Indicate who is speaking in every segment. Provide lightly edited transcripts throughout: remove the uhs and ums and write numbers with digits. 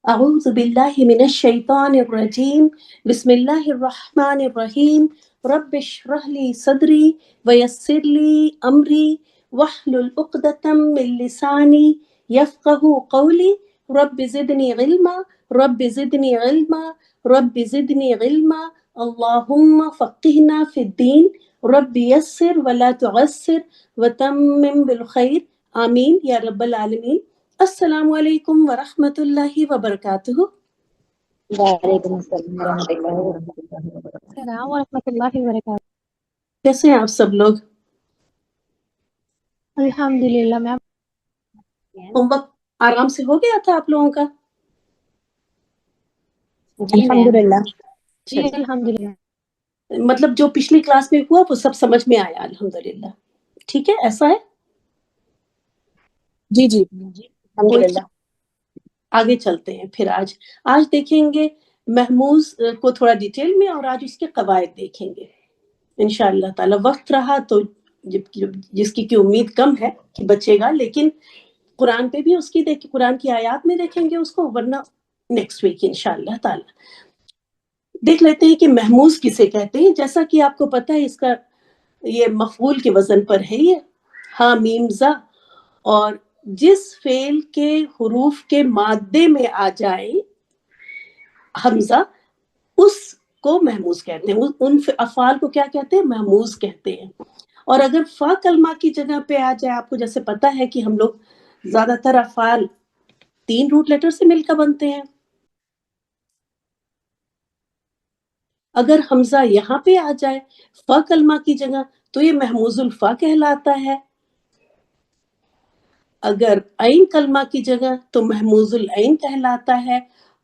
Speaker 1: أعوذ بالله من الشيطان الرجيم بسم الله الرحمن الرحيم رب اشرح لي صدري ويسر لي أمري واحلل عقدة من لساني يفقه قولي رب زدني علما رب زدني علما رب زدني علما اللهم فقهنا في الدين رب يسر ولا تعسر وتمم بالخير آمين يا رب العالمين. السلام علیکم ورحمۃ اللہ وبرکاتہ.
Speaker 2: وعلیکم السلام ورحمۃ اللہ وبرکاتہ.
Speaker 3: السلام ورحمۃ اللہ وبرکاتہ.
Speaker 1: کیسے ہیں آپ سب لوگ؟
Speaker 3: الحمدللہ میم.
Speaker 1: ہوم ورک آرام سے ہو گیا تھا آپ لوگوں کا؟
Speaker 2: الحمدللہ.
Speaker 3: جی الحمدللہ.
Speaker 1: مطلب جو پچھلی کلاس میں ہوا وہ سب سمجھ میں آیا الحمدللہ. ٹھیک ہے، ایسا ہے.
Speaker 2: جی الحمدللہ.
Speaker 1: آگے چلتے ہیں پھر. آج دیکھیں گے محموز کو تھوڑا ڈیٹیل میں، اور آج اس کے قواعد دیکھیں گے انشاءاللہ تعالی. وقت رہا تو جس کی امید کم ہے کہ بچے گا، لیکن قرآن پہ بھی اس کی قرآن کی آیات میں دیکھیں گے اس کو، ورنہ نیکسٹ ویک انشاءاللہ تعالی. دیکھ لیتے ہیں کہ محموز کسے کہتے ہیں. جیسا کہ آپ کو پتہ ہے اس کا یہ مفعول کے وزن پر ہے، یہ ہا میم زا، اور جس فعل کے حروف کے مادے میں آ جائے حمزہ اس کو محموز کہتے ہیں. ان افعال کو کیا کہتے ہیں؟ محموز کہتے ہیں. اور اگر فا کلمہ کی جگہ پہ آ جائے، آپ کو جیسے پتہ ہے کہ ہم لوگ زیادہ تر افعال 3 روٹ لیٹر سے مل کر بنتے ہیں. اگر حمزہ یہاں پہ آ جائے فا کلمہ کی جگہ تو یہ محموز الفا کہلاتا ہے. اگر عین کلمہ کی جگہ تو محموز العین کہلاتا ہے.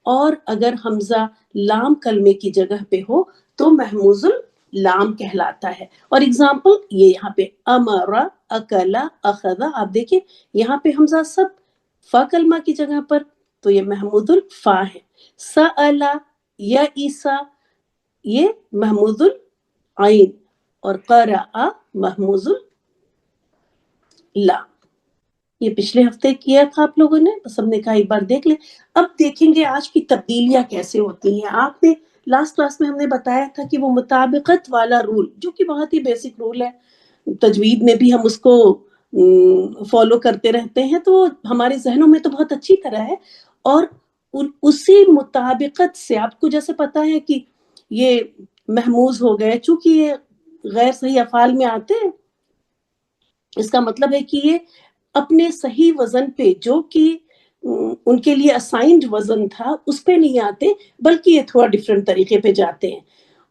Speaker 1: اور اگر حمزہ لام کلمے کی جگہ پہ ہو تو محموز اللام کہلاتا ہے. اور اگزامپل یہ یہاں پہ امر، اکلا، اخذا، آپ دیکھیں یہاں پہ حمزہ سب فا کلمہ کی جگہ پر، تو یہ محمود الفا ہے. سألا یا عیسیٰ یہ محمود العین، اور قرأ محموز اللام. یہ پچھلے ہفتے کیا تھا آپ لوگوں نے، بس ہم نے کہا ایک بار دیکھ لیں. اب دیکھیں گے آج کی تبدیلیاں کیسے ہوتی ہیں. آپ نے لاسٹ کلاس میں ہم نے بتایا تھا کہ وہ مطابقت والا رول، جو کہ بہت ہی بیسک رول ہے، تجوید میں بھی ہم اس کو فالو کرتے رہتے ہیں، تو ہمارے ذہنوں میں تو بہت اچھی طرح ہے. اور اسی مطابقت سے آپ کو جیسے پتا ہے کہ یہ محموز ہو گئے، چونکہ یہ غیر صحیح افعال میں آتے ہیں، اس کا مطلب ہے کہ یہ اپنے صحیح وزن پہ، جو کہ ان کے لیے اسائنڈ وزن تھا، اس پہ نہیں آتے، بلکہ یہ تھوڑا ڈیفرنٹ طریقے پہ جاتے ہیں.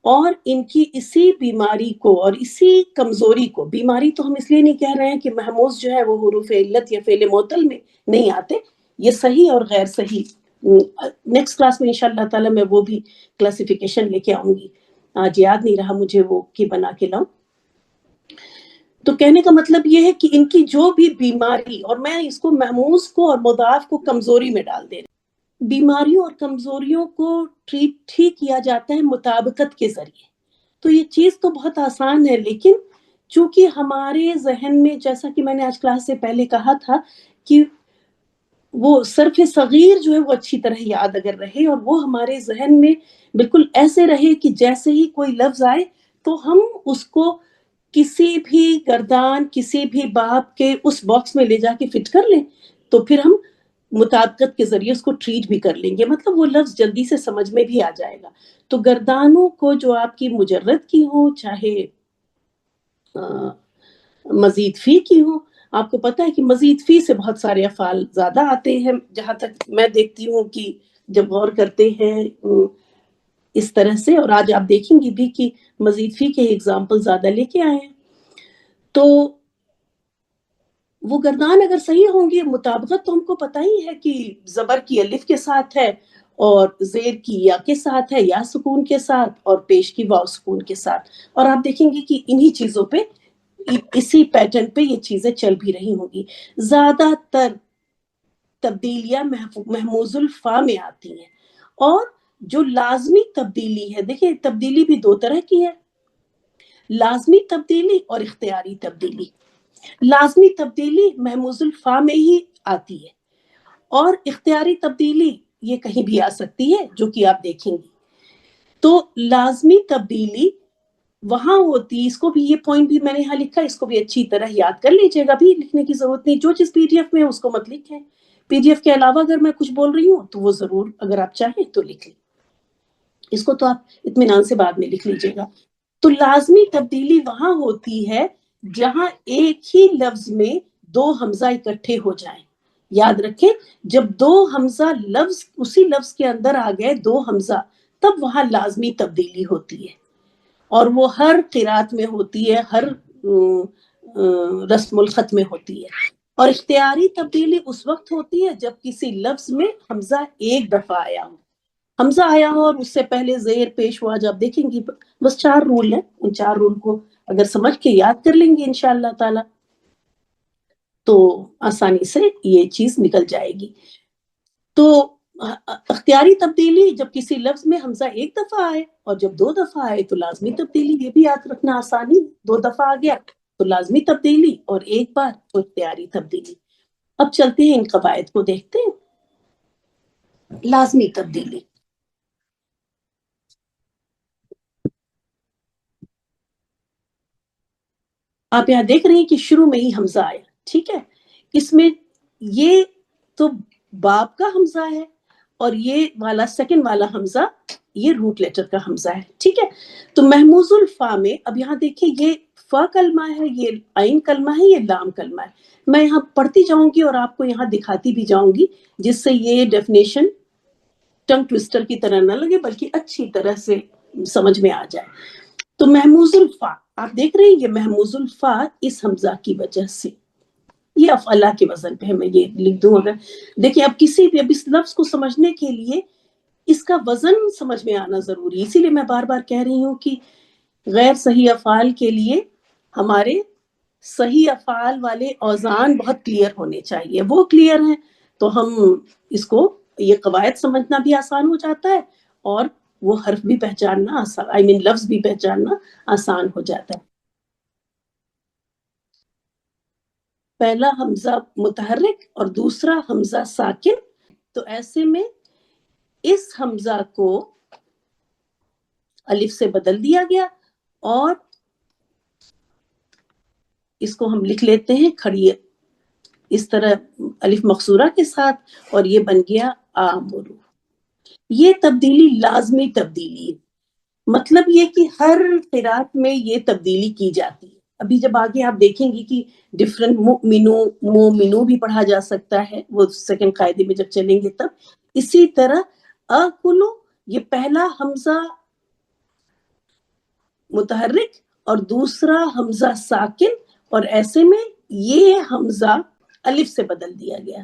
Speaker 1: اور ان کی اسی بیماری کو اور اسی کمزوری کو، بیماری تو ہم اس لیے نہیں کہہ رہے ہیں کہ محموز جو ہے وہ حروف علت یا فعل معطل میں نہیں آتے، یہ صحیح اور غیر صحیح. نیکسٹ کلاس میں انشاءاللہ تعالی میں وہ بھی کلاسیفیکیشن لے کے آؤں گی. آج یاد نہیں رہا مجھے وہ کی بنا کے لاؤں. تو کہنے کا مطلب یہ ہے کہ ان کی جو بھی بیماری، اور میں اس کو محموز کو اور مضاعف کو کمزوری میں ڈال دے رہی ہوں، بیماریوں اور کمزوریوں کو ٹھیک کیا جاتا ہے مطابقت کے ذریعے. تو یہ چیز تو بہت آسان ہے، لیکن چونکہ ہمارے ذہن میں، جیسا کہ میں نے آج کلاس سے پہلے کہا تھا، کہ وہ صرف صغیر جو ہے وہ اچھی طرح یاد اگر رہے، اور وہ ہمارے ذہن میں بالکل ایسے رہے کہ جیسے ہی کوئی لفظ آئے تو ہم اس کو کسی بھی گردان، کسی بھی باب کے اس باکس میں لے جا کے فٹ کر لیں، تو پھر ہم مطابقت کے ذریعے اس کو ٹریٹ بھی کر لیں گے. مطلب وہ لفظ جلدی سے سمجھ میں بھی آ جائے گا. تو گردانوں کو جو آپ کی مجرد کی ہوں، چاہے مزید فی کی ہوں، آپ کو پتہ ہے کہ مزید فی سے بہت سارے افعال زیادہ آتے ہیں، جہاں تک میں دیکھتی ہوں کہ جب غور کرتے ہیں اس طرح سے. اور آج آپ دیکھیں گی بھی کہ مزید فی کے ایگزامپل زیادہ لے کے آئے ہیں. تو وہ گردان اگر صحیح ہوں گی، مطابقت تو ہم کو پتہ ہی ہے کہ زبر کی الف کے ساتھ ہے، اور زیر کی یا کے ساتھ ہے، یا سکون کے ساتھ، اور پیش کی واو سکون کے ساتھ. اور آپ دیکھیں گے کہ انہی چیزوں پہ، اسی پیٹرن پہ یہ چیزیں چل بھی رہی ہوں گی. زیادہ تر تبدیلیاں محموز الفا میں آتی ہیں. اور جو لازمی تبدیلی ہے، دیکھیں تبدیلی بھی 2 طرح کی ہے، لازمی تبدیلی اور اختیاری تبدیلی. لازمی تبدیلی محموز الفا میں ہی آتی ہے، اور اختیاری تبدیلی یہ کہیں بھی آ سکتی ہے جو کہ آپ دیکھیں گی. تو لازمی تبدیلی وہاں ہوتی، اس کو بھی یہ پوائنٹ بھی میں نے یہاں لکھا، اس کو بھی اچھی طرح یاد کر لیجیے گا، بھی لکھنے کی ضرورت نہیں. جو چیز پی ڈی ایف میں ہے اس کو مت لکھیں. پی ڈی ایف کے علاوہ اگر میں کچھ بول رہی ہوں تو وہ ضرور اگر آپ چاہیں تو لکھ لیں. اس کو تو آپ اطمینان سے بعد میں لکھ لیجیے گا. تو لازمی تبدیلی وہاں ہوتی ہے جہاں ایک ہی لفظ میں دو حمزہ اکٹھے ہو جائیں. یاد رکھیں، جب دو حمزہ لفظ اسی لفظ کے اندر آ گئے، دو حمزہ، تب وہاں لازمی تبدیلی ہوتی ہے. اور وہ ہر قرات میں ہوتی ہے، ہر رسم الخط میں ہوتی ہے. اور اختیاری تبدیلی اس وقت ہوتی ہے جب کسی لفظ میں حمزہ ایک دفعہ آیا ہو. حمزہ آیا ہو اور اس سے پہلے زیر پیش ہوا، جب دیکھیں گی بس 4 رول ہیں، ان 4 رول کو اگر سمجھ کے یاد کر لیں گے انشاءاللہ تعالی تو آسانی سے یہ چیز نکل جائے گی. تو اختیاری تبدیلی جب کسی لفظ میں حمزہ ایک دفعہ آئے، اور جب 2 دفعہ آئے تو لازمی تبدیلی. یہ بھی یاد رکھنا آسانی، 2 دفعہ آ گیا تو لازمی تبدیلی، اور ایک بار تو اختیاری تبدیلی. اب چلتے ہیں ان قواعد کو دیکھتے ہیں. لازمی تبدیلی، آپ یہاں دیکھ رہے ہیں کہ شروع میں ہی حمزہ آیا، ٹھیک ہے. اس میں یہ تو باب کا حمزہ ہے، اور یہ والا سیکنڈ والا حمزہ یہ روٹ لیٹر کا حمزہ ہے، ٹھیک ہے. تو محموز الفا میں اب یہاں دیکھیں، یہ فا کلمہ ہے، یہ عین کلمہ ہے، یہ لام کلمہ ہے. میں یہاں پڑھتی جاؤں گی اور آپ کو یہاں دکھاتی بھی جاؤں گی، جس سے یہ ڈیفینیشن ٹنگ ٹویسٹر کی طرح نہ لگے بلکہ اچھی طرح سے سمجھ میں آ جائے. تو محموز الفا آپ دیکھ رہے ہیں، یہ محموز الفا اس حمزہ کی وجہ سے، یہ افعلہ کے وزن پہ ہے. میں یہ لکھ دوں اگر دیکھیں، اب کسی بھی اب اس لفظ کو سمجھنے کے لیے اس کا وزن سمجھ میں آنا ضروری ہے. اسی لیے میں بار بار کہہ رہی ہوں کہ غیر صحیح افعال کے لیے ہمارے صحیح افعال والے اوزان بہت کلیئر ہونے چاہیے. وہ کلیئر ہیں تو ہم اس کو یہ قواعد سمجھنا بھی آسان ہو جاتا ہے، اور وہ حرف بھی پہچاننا آسان، لفظ بھی پہچاننا آسان ہو جاتا ہے. پہلا حمزہ متحرک اور دوسرا حمزہ ساکن. تو ایسے میں اس حمزہ کو الف سے بدل دیا گیا، اور اس کو ہم لکھ لیتے ہیں کھڑی اس طرح الف مقصورہ کے ساتھ، اور یہ بن گیا آمرو. یہ تبدیلی لازمی تبدیلی ہے، مطلب یہ کہ ہر قرات میں یہ تبدیلی کی جاتی ہے. ابھی جب آگے آپ دیکھیں گی کہ ڈفرنٹ مومنو بھی پڑھا جا سکتا ہے، وہ سیکنڈ قاعدے میں جب چلیں گے تب. اسی طرح اکلو، یہ پہلا حمزہ متحرک اور دوسرا حمزہ ساکن، اور ایسے میں یہ حمزہ الف سے بدل دیا گیا.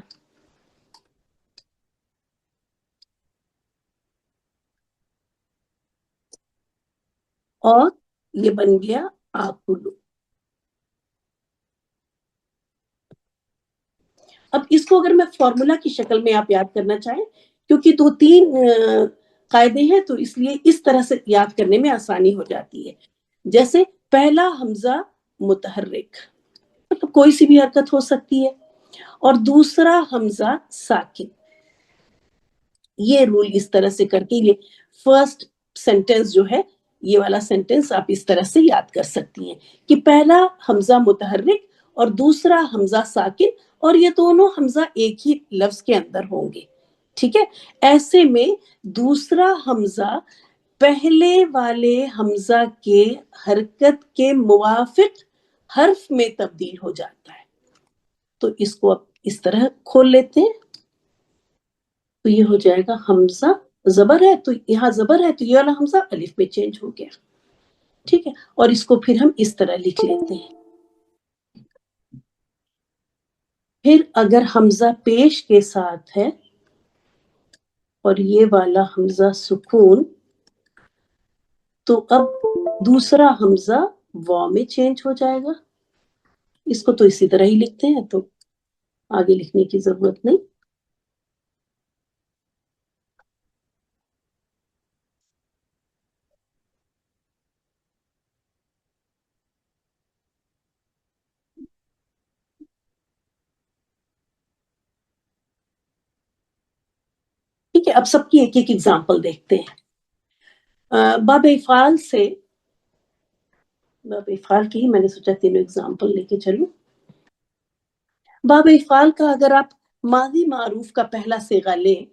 Speaker 1: اور یہ بن گیا آکلو. اب اس کو اگر میں فارمولا کی شکل میں آپ یاد کرنا چاہیں، کیونکہ 2-3 قاعدے ہیں تو اس لیے اس طرح سے یاد کرنے میں آسانی ہو جاتی ہے. جیسے پہلا حمزہ متحرک، مطلب کوئی سی بھی حرکت ہو سکتی ہے، اور دوسرا حمزہ ساکن. یہ رول اس طرح سے کر کے یہ فرسٹ سینٹنس جو ہے، یہ والا سینٹنس آپ اس طرح سے یاد کر سکتی ہیں کہ پہلا حمزہ متحرک اور دوسرا حمزہ ساکن، اور یہ دونوں حمزہ ایک ہی لفظ کے اندر ہوں گے، ٹھیک ہے. ایسے میں دوسرا حمزہ پہلے والے حمزہ کے حرکت کے موافق حرف میں تبدیل ہو جاتا ہے. تو اس کو اب اس طرح کھول لیتے ہیں، تو یہ ہو جائے گا حمزہ زبر ہے تو یہاں زبر ہے تو یہ والا حمزہ الف میں چینج ہو گیا، ٹھیک ہے. اور اس کو پھر ہم اس طرح لکھ لیتے ہیں. پھر اگر حمزہ پیش کے ساتھ ہے اور یہ والا حمزہ سکون، تو اب دوسرا حمزہ واو میں چینج ہو جائے گا. اس کو تو اسی طرح ہی لکھتے ہیں، تو آگے لکھنے کی ضرورت نہیں. ٹھیک ٹھیک ہے، اب سب کی ایک ایک ایگزامپل دیکھتے ہیں. باب افعال سے، باب افعال کی ہی میں نے سوچا تینوں ایگزامپل لے کے چلوں. باب افعال کا اگر آپ ماضی معروف کا پہلا صیغہ لیں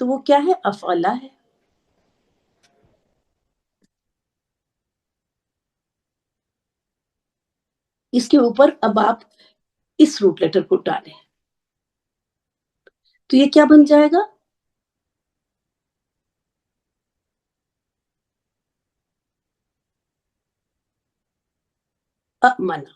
Speaker 1: تو وہ کیا ہے؟ افعلہ ہے. اس کے اوپر اب آپ اس روٹ لیٹر کو ڈالیں تو یہ کیا بن جائے گا؟ امنا،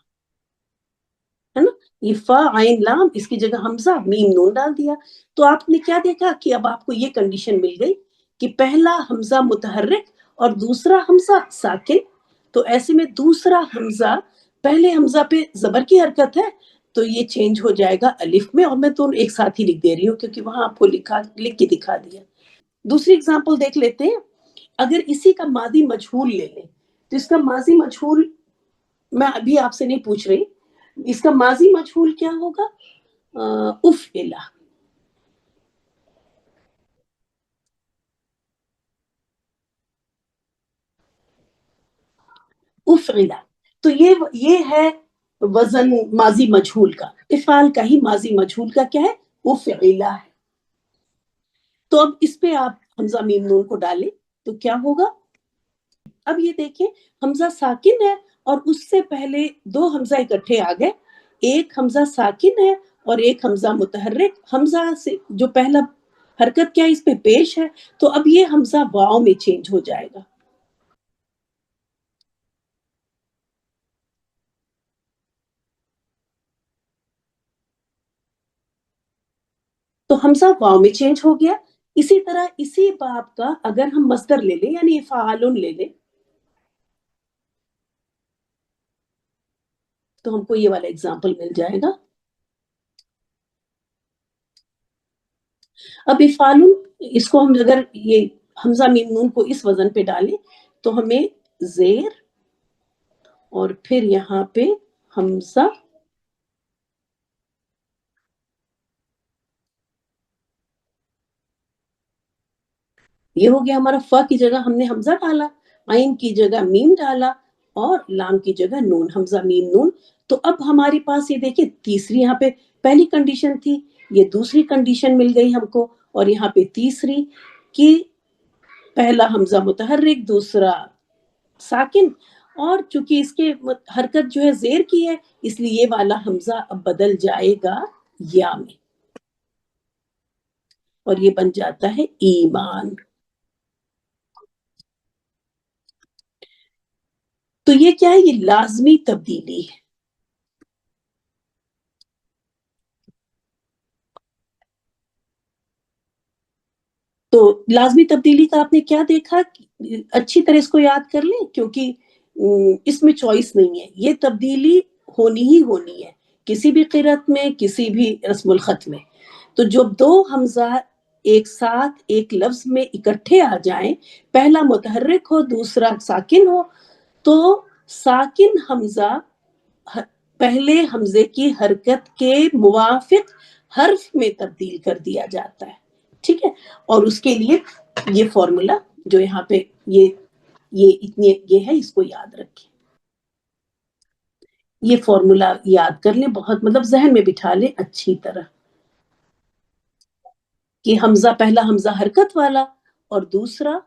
Speaker 1: ہے نا. یہ فا عین لام، اس کی جگہ حمزہ میم نون ڈال دیا. تو آپ نے کیا دیکھا کہ اب آپ کو یہ کنڈیشن مل گئی کہ پہلا حمزہ متحرک اور دوسرا حمزہ ساکن. تو ایسے میں دوسرا حمزہ، پہلے حمزہ پہ زبر کی حرکت ہے تو یہ چینج ہو جائے گا الف میں، اور میں تو ایک ساتھ ہی لکھ دے رہی ہوں کیونکہ وہاں آپ کو لکھ کے دکھا دیا. دوسری اگزامپل دیکھ لیتے ہیں. اگر اسی کا ماضی مجہول لے لیں تو اس کا ماضی مجہول میں ابھی آپ سے نہیں پوچھ رہی، اس کا ماضی مجہول کیا ہوگا؟ افعلا. افعلا تو یہ ہے وزن ماضی مجہول کا. افعال کا ہی ماضی مجہول کا کیا ہے؟ افعلا ہے. تو اب اس پہ آپ حمزہ میم نون کو ڈالیں تو کیا ہوگا؟ اب یہ دیکھیں حمزہ ساکن ہے اور اس سے پہلے دو حمزہ اکٹھے آ گئے. ایک حمزہ ساکن ہے اور ایک حمزہ متحرک. حمزہ سے جو پہلا حرکت کیا اس پہ پیش ہے، تو اب یہ حمزہ واو میں چینج ہو جائے گا. تو حمزہ واو میں چینج ہو گیا. اسی طرح اسی باب کا اگر ہم مصدر لے لیں یعنی فعال لے لیں تو ہم کو یہ والا اگزامپل مل جائے گا. اب افعال، اس کو ہم اگر یہ حمزہ میم نون کو اس وزن پہ ڈالیں تو ہمیں زیر اور پھر یہاں پہ حمزہ، یہ ہو گیا ہمارا. فا کی جگہ ہم نے حمزہ ڈالا، عین کی جگہ میم ڈالا اور لام کی جگہ نون، حمزہ میم نون. تو اب ہمارے پاس یہ دیکھیں تیسری، یہاں پہ پہلی کنڈیشن تھی، یہ دوسری کنڈیشن مل گئی ہم کو، اور یہاں پہ تیسری کہ پہلا حمزہ متحرک دوسرا ساکن. اور چونکہ اس کے حرکت جو ہے زیر کی ہے اس لیے یہ والا حمزہ اب بدل جائے گا یا میں، اور یہ بن جاتا ہے ایمان. تو یہ کیا ہے؟ یہ لازمی تبدیلی ہے. تو لازمی تبدیلی کا آپ نے کیا دیکھا؟ اچھی طرح اس کو یاد کر لیں کیونکہ اس میں چوائس نہیں ہے، یہ تبدیلی ہونی ہی ہونی ہے کسی بھی قرأت میں، کسی بھی رسم الخط میں. تو جب دو حمزہ ایک ساتھ ایک لفظ میں اکٹھے آ جائیں، پہلا متحرک ہو دوسرا ساکن ہو، تو ساکن حمزہ پہلے حمزے کی حرکت کے موافق حرف میں تبدیل کر دیا جاتا ہے. ٹھیک ہے، اور اس کے لیے یہ فارمولا جو یہاں پہ یہ ہے، اس کو یاد رکھیں. یہ فارمولا یاد کر لیں، بہت مطلب ذہن میں بٹھا لیں اچھی طرح کہ حمزہ، پہلا حمزہ حرکت والا اور دوسرا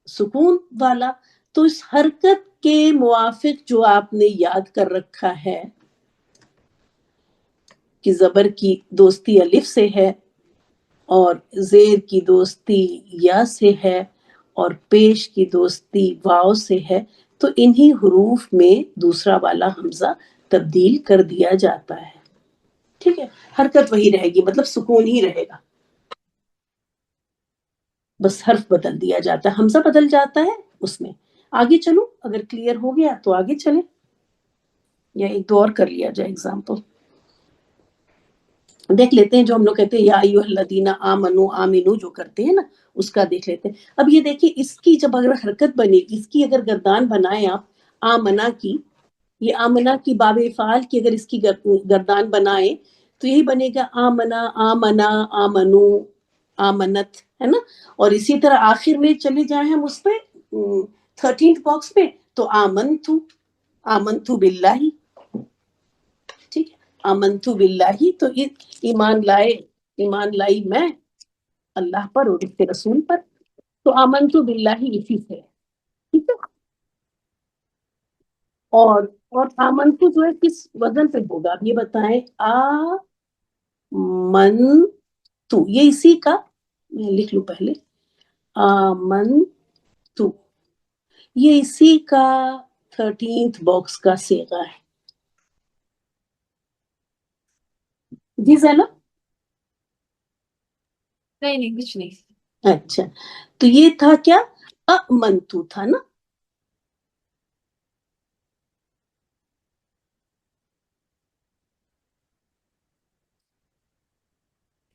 Speaker 1: سکون والا. تو اس حرکت کے موافق جو آپ نے یاد کر رکھا ہے کہ زبر کی دوستی الف سے ہے اور زیر کی دوستی یا سے ہے اور پیش کی دوستی واو سے ہے، تو انہی حروف میں دوسرا والا حمزہ تبدیل کر دیا جاتا ہے. ٹھیک ہے، حرکت وہی رہے گی، مطلب سکون ہی رہے گا، بس حرف بدل دیا جاتا ہے، حمزہ بدل جاتا ہے اس میں. آگے چلو، اگر کلیئر ہو گیا تو آگے چلیں یا ایک دو اور کر لیا جائے ایگزامپل. دیکھ لیتے ہیں جو ہم لوگ کہتے ہیں یا ایھا الذین آمنوا آمنو، جو کرتے ہیں نا اس کا دیکھ لیتے ہیں. اب یہ دیکھیں اس کی جب اگر حرکت بنے گی، اس کی اگر گردان بنائیں آپ، آمنا کی، یہ آمنا کی باب افعال کی اگر اس کی گردان بنائیں تو یہی بنے گا آمنا آمنا آمنو آمنت، ہے نا. اور اسی طرح آخر میں چلے جائیں ہم اس پہ 13th باکس پہ، تو آمنتو باللہ. ٹھیک ہے، آمنتو باللہ تو ایمان لائی میں اللہ پر اور اس کے رسول پر. تو آمنتو باللہ اسی سے ہے. ٹھیک ہے. اور آمنتو جو ہے کس وزن پہ ہوگا آپ یہ بتائیں. آمنتو یہ اسی کا، میں لکھ لوں پہلے، آمنتو یہ اسی کا 13th باکس کا صیغہ ہے. جی زینب؟
Speaker 3: نہیں کچھ نہیں.
Speaker 1: اچھا، تو یہ تھا کیا؟ امنتو تھا نا.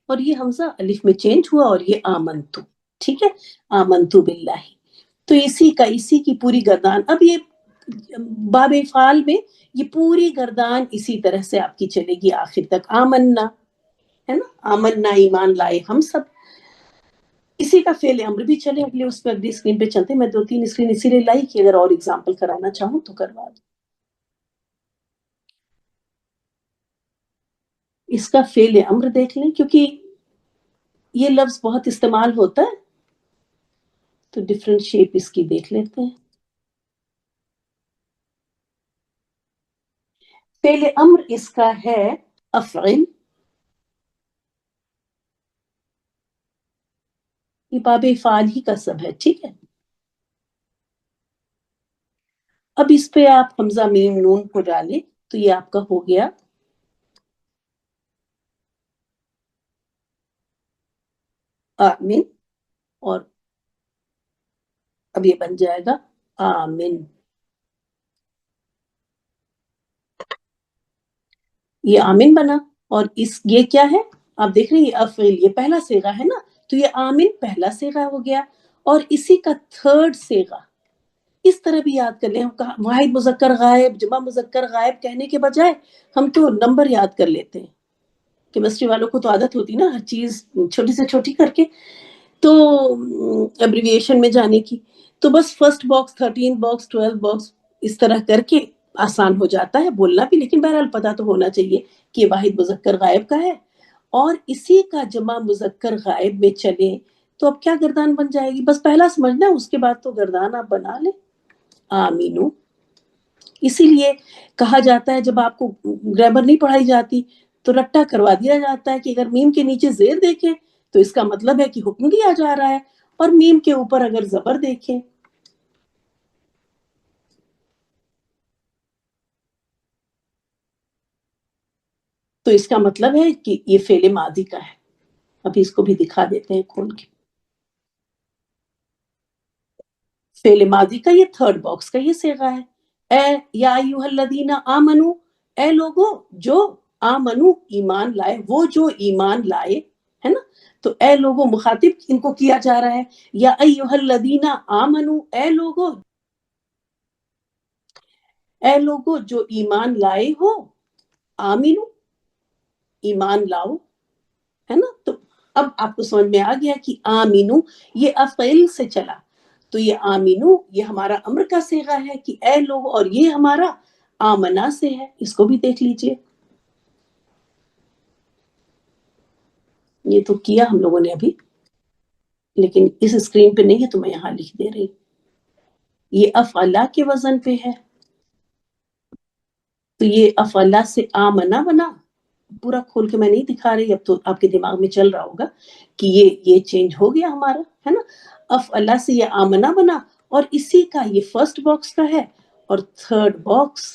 Speaker 1: اور یہ حمزہ الف میں چینج ہوا اور یہ آمنتو. ٹھیک ہے، آمنتو باللہ. تو اسی کی پوری گردان، اب یہ باب افعال میں یہ پوری گردان اسی طرح سے آپ کی چلے گی آخر تک. آمنا ہے نا، آمنا ایمان لائے ہم سب. اسی کا فعل امر بھی چلے اگلے اس پہ، اگلی اسکرین پہ چلتے. میں 2-3 اسکرین اسی لیے لائی کہ اگر اور ایگزامپل کرانا چاہوں تو کروا دوں. اس کا فعل امر دیکھ لیں کیونکہ یہ لفظ بہت استعمال ہوتا ہے، تو ڈفرینٹ شیپ اس کی دیکھ لیتے ہیں. فعل امر اس کا ہے افعل. یہ باب افعال ہی کا سب ہے. ٹھیک ہے، اب اس پہ آپ حمزہ میم نون کو ڈالیں تو یہ آپ کا ہو گیا آمین، اور اب یہ بن جائے گا آمین. یہ آمین بنا. اور یہ کیا ہے آپ دیکھ رہے ہیں، یہ افعل یہ پہلا صیغہ ہے نا، تو یہ آمین پہلا صیغہ ہو گیا. اور اسی کا 3rd صیغہ اس طرح بھی یاد کر لیں. واحد مذکر غائب، جمع مذکر غائب کہنے کے بجائے ہم تو نمبر یاد کر لیتے ہیں. کیمسٹری والوں کو تو عادت ہوتی نا ہر چیز چھوٹی سے چھوٹی کر کے تو ایبریویشن میں جانے کی. تو بس 1st باکس 13 باکس 12 باکس اس طرح کر کے آسان ہو جاتا ہے بولنا بھی. لیکن بہرحال پتہ تو ہونا چاہیے کہ یہ واحد مذکر غائب کا ہے اور اسی کا جمع مذکر غائب میں چلے تو اب کیا گردان بن جائے گی. بس پہلا سمجھنا، اس کے بعد تو گردان آپ بنا لیں. آمینو. اسی لیے کہا جاتا ہے جب آپ کو گرامر نہیں پڑھائی جاتی تو رٹا کروا دیا جاتا ہے کہ اگر میم کے نیچے زیر دیکھیں تو اس کا مطلب ہے کہ حکم دیا جا رہا ہے، اور میم کے اوپر اگر زبر دیکھیں تو اس کا مطلب ہے کہ یہ فعل ماضی کا ہے. ابھی اس کو بھی دکھا دیتے ہیں کھول کے. فعل ماضی کا یہ 3rd باکس کا یہ صیغہ ہے. اے یا ایھا الذین آمنو، اے لوگو جو آمنو ایمان لائے، وہ جو ایمان لائے، ہے نا. تو اے لوگو مخاطب ان کو کیا جا رہا ہے. یا ایھا الذین آمنو، اے لوگو جو ایمان لائے ہو. آمینو ایمان لاؤ، ہے نا. تو اب آپ کو سمجھ میں آ گیا کہ آمینو یہ افعل سے چلا، تو یہ آمینو یہ ہمارا امر کا صیغہ ہے کہ اے لوگ، اور یہ ہمارا آمنا سے ہے. اس کو بھی دیکھ لیجئے. یہ تو کیا ہم لوگوں نے ابھی، لیکن اس اسکرین پہ نہیں ہے تو میں یہاں لکھ دے رہی. یہ افعلا کے وزن پہ ہے، تو یہ افعلا سے آمنا بنا. پورا کھول کے میں نہیں دکھا رہی، اب تو آپ کے دماغ میں چل رہا ہوگا کہ یہ چینج ہو گیا ہمارا، ہے نا. افعلا سے یہ آمنا بنا، اور اسی کا یہ 1st باکس کا ہے، اور 3rd باکس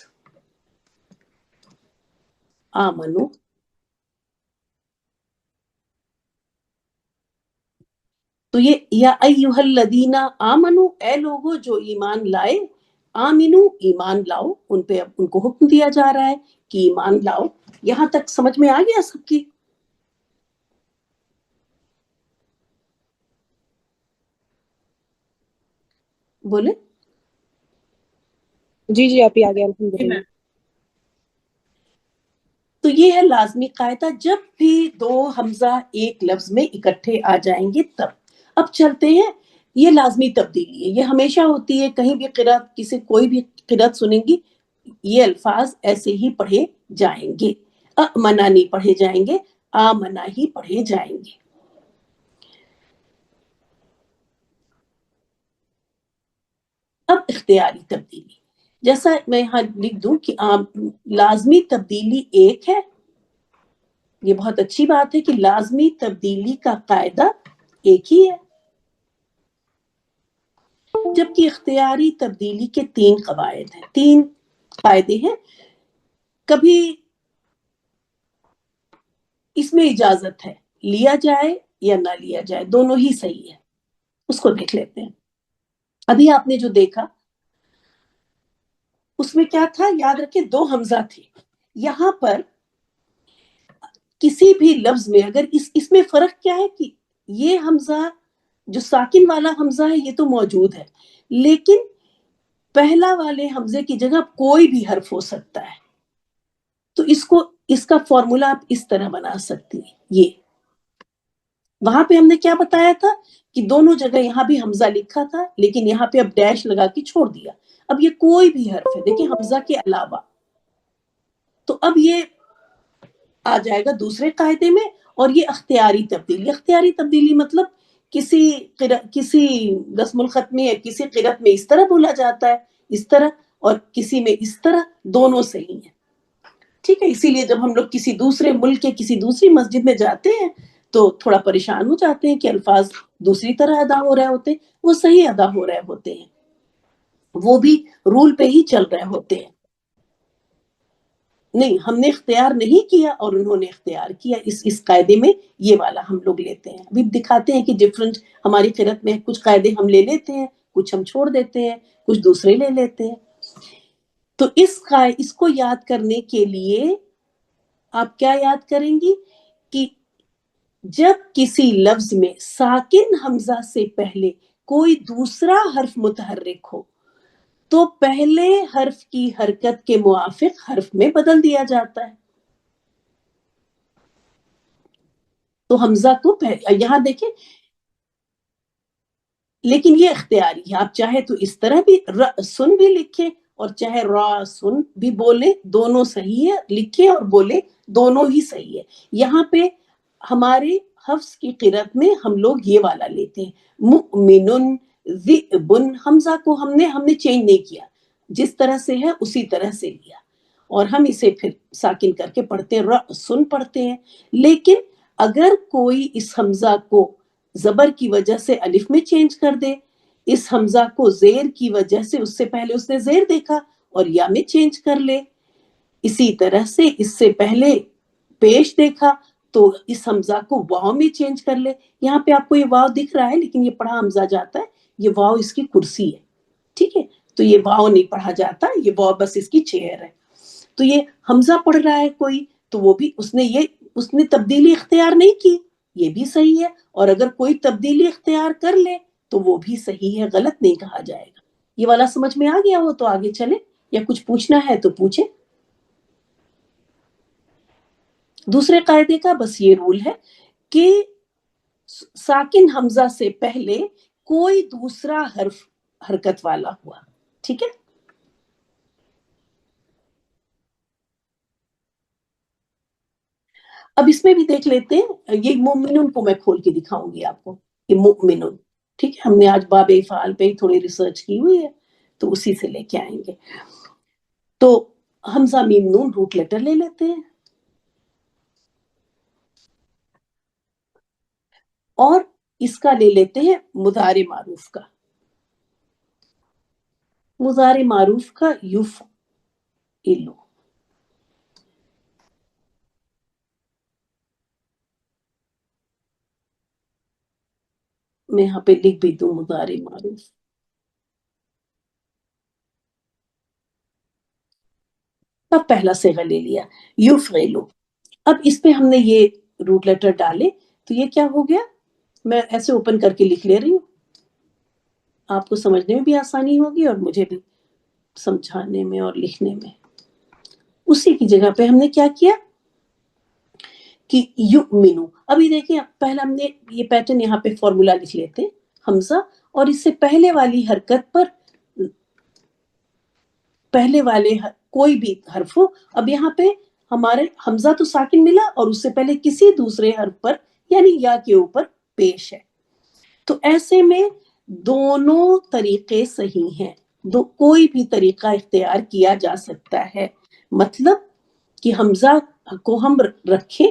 Speaker 1: آمنو. تو یہ یا ایھا الذین آمنو، اے لوگو جو ایمان لائے. آمینو ایمان لاؤ، ان پہ اب ان کو حکم دیا جا رہا ہے کہ ایمان لاؤ. یہاں تک سمجھ میں آ گیا سب کی؟ بولے.
Speaker 2: جی آپ ہی آ گیا الحمدللہ.
Speaker 1: تو تو یہ ہے لازمی قاعدہ، جب بھی دو حمزہ ایک لفظ میں اکٹھے آ جائیں گے تب۔ اب چلتے ہیں، یہ لازمی تبدیلی ہے، یہ ہمیشہ ہوتی ہے، کہیں بھی قرأت کسی کوئی بھی قرأت سنیں گی یہ الفاظ ایسے ہی پڑھے جائیں گے، منا نہیں پڑھے جائیں گے، منا ہی پڑھے جائیں گے۔ اب اختیاری تبدیلی، جیسا میں یہاں لکھ دوں کہ لازمی تبدیلی ایک ہے، یہ بہت اچھی بات ہے کہ لازمی تبدیلی کا قاعدہ ایک ہی ہے، جبکہ اختیاری تبدیلی کے 3 قواعد ہیں، 3 قاعدے ہیں۔ کبھی اس میں اجازت ہے لیا جائے یا نہ لیا جائے، دونوں ہی صحیح ہے، اس کو دیکھ لیتے ہیں۔ ابھی آپ نے جو دیکھا اس میں کیا تھا، یاد رکھیں 2 حمزہ تھے، یہاں پر کسی بھی لفظ میں اگر اس میں فرق کیا ہے کہ یہ حمزہ جو ساکن والا حمزہ ہے یہ تو موجود ہے، لیکن پہلا والے حمزے کی جگہ کوئی بھی حرف ہو سکتا ہے، تو اس کا فارمولا آپ اس طرح بنا سکتی ہیں۔ یہ وہاں پہ ہم نے کیا بتایا تھا کہ دونوں جگہ یہاں بھی حمزہ لکھا تھا لیکن یہاں پہ اب ڈیش لگا کے چھوڑ دیا، اب یہ کوئی بھی حرف ہے، دیکھیں حمزہ کے علاوہ، تو اب یہ آ جائے گا دوسرے قاعدے میں۔ اور یہ اختیاری تبدیلی، اختیاری تبدیلی مطلب کسی رسم الخط میں یا کسی قرأت میں اس طرح بولا جاتا ہے اس طرح، اور کسی میں اس طرح، دونوں صحیح ہیں، ٹھیک ہے۔ اسی لیے جب ہم لوگ کسی دوسرے ملک کے کسی دوسری مسجد میں جاتے ہیں تو تھوڑا پریشان ہو جاتے ہیں کہ الفاظ دوسری طرح ادا ہو رہے ہوتے ہیں، وہ صحیح ادا ہو رہے ہوتے ہیں، وہ بھی رول پہ ہی چل رہے ہوتے ہیں۔ نہیں، ہم نے اختیار نہیں کیا اور انہوں نے اختیار کیا، اس قاعدے میں یہ والا ہم لوگ لیتے ہیں۔ ابھی دکھاتے ہیں کہ ڈفرنٹ ہماری قرأت میں کچھ قاعدے ہم لے لیتے ہیں، کچھ ہم چھوڑ دیتے ہیں، کچھ دوسرے لے لیتے ہیں۔ تو اس کو یاد کرنے کے لیے آپ کیا یاد کریں گی کہ جب کسی لفظ میں ساکن حمزہ سے پہلے کوئی دوسرا حرف متحرک ہو تو پہلے حرف کی حرکت کے موافق حرف میں بدل دیا جاتا ہے۔ تو حمزہ کو یہاں دیکھیں، لیکن یہ اختیاری ہے، آپ چاہے تو اس طرح بھی سن بھی لکھیں اور چاہے را سن بھی بولیں، دونوں صحیح ہے، لکھیں اور بولیں دونوں ہی صحیح ہے۔ یہاں پہ ہمارے حفظ کی قرأت میں ہم لوگ یہ والا لیتے ہیں، مؤمن ذئب، حمزہ کو ہم نے چینج نہیں کیا، جس طرح سے ہے اسی طرح سے لیا، اور ہم اسے پھر ساکن کر کے پڑھتے ہیں، سن پڑھتے ہیں۔ لیکن اگر کوئی اس حمزہ کو زبر کی وجہ سے الف میں چینج کر دے، اس حمزہ کو زیر کی وجہ سے اس سے پہلے اس نے زیر دیکھا اور یا میں چینج کر لے، اسی طرح سے اس سے پہلے پیش دیکھا تو اس حمزہ کو واو میں چینج کر لے۔ یہاں پہ آپ کو یہ واو دکھ رہا ہے لیکن یہ پڑھا حمزہ جاتا ہے، یہ واو اس کی کرسی ہے، ٹھیک ہے، تو یہ واو نہیں پڑھا جاتا، یہ واو بس اس کی چیئر ہے۔ تو یہ حمزہ پڑھ رہا ہے کوئی تو وہ بھی اس نے تبدیلی اختیار نہیں کی، یہ بھی صحیح ہے، اور اگر کوئی تبدیلی اختیار کر لے تو وہ بھی صحیح ہے، غلط نہیں کہا جائے گا۔ یہ والا سمجھ میں آ گیا ہو تو آگے چلیں، یا کچھ پوچھنا ہے تو پوچھیں۔ دوسرے قاعدے کا بس یہ رول ہے کہ ساکن حمزہ سے پہلے کوئی دوسرا حرف حرکت والا ہوا، ٹھیک ہے۔ اب اس میں بھی دیکھ لیتے ہیں، یہ مومنون کو میں کھول کے دکھاؤں گی آپ کو، یہ مومنون، ٹھیک ہے، ہم نے آج باب افعال پہ ہی تھوڑی ریسرچ کی ہوئی ہے تو اسی سے لے کے آئیں گے۔ تو حمزہ میم نون روٹ لیٹر لے لیتے ہیں، اور اس کا لے لیتے ہیں مضارع معروف کا، مضارع معروف کا یفعلو، میں یہاں پہ لکھ بھی دوں مضارع معروف۔ اب پہلا صیغہ لے لیا یفعلو، اب اس پہ ہم نے یہ روٹ لیٹر ڈالے تو یہ کیا ہو گیا، میں ایسے اوپن کر کے لکھ لے رہی ہوں، آپ کو سمجھنے میں بھی آسانی ہوگی اور مجھے بھی سمجھانے میں اور لکھنے میں۔ اسی کی جگہ پہ ہم نے کیا کیا، کہ یؤمنو. ابھی دیکھیں پہلا ہم نے یہ پیٹرن یہاں پہ فارمولا لکھ لیتے ہیں حمزہ اور اس سے پہلے والی حرکت پر پہلے والے کوئی بھی حرف ہو. اب یہاں پہ ہمارے حمزہ تو ساکن ملا اور اس سے پہلے کسی دوسرے حرف پر یعنی یا کے اوپر پیش ہے. تو ایسے میں دونوں طریقے صحیح ہیں. کوئی بھی طریقہ اختیار کیا جا سکتا ہے. مطلب کہ حمزہ کو ہم رکھیں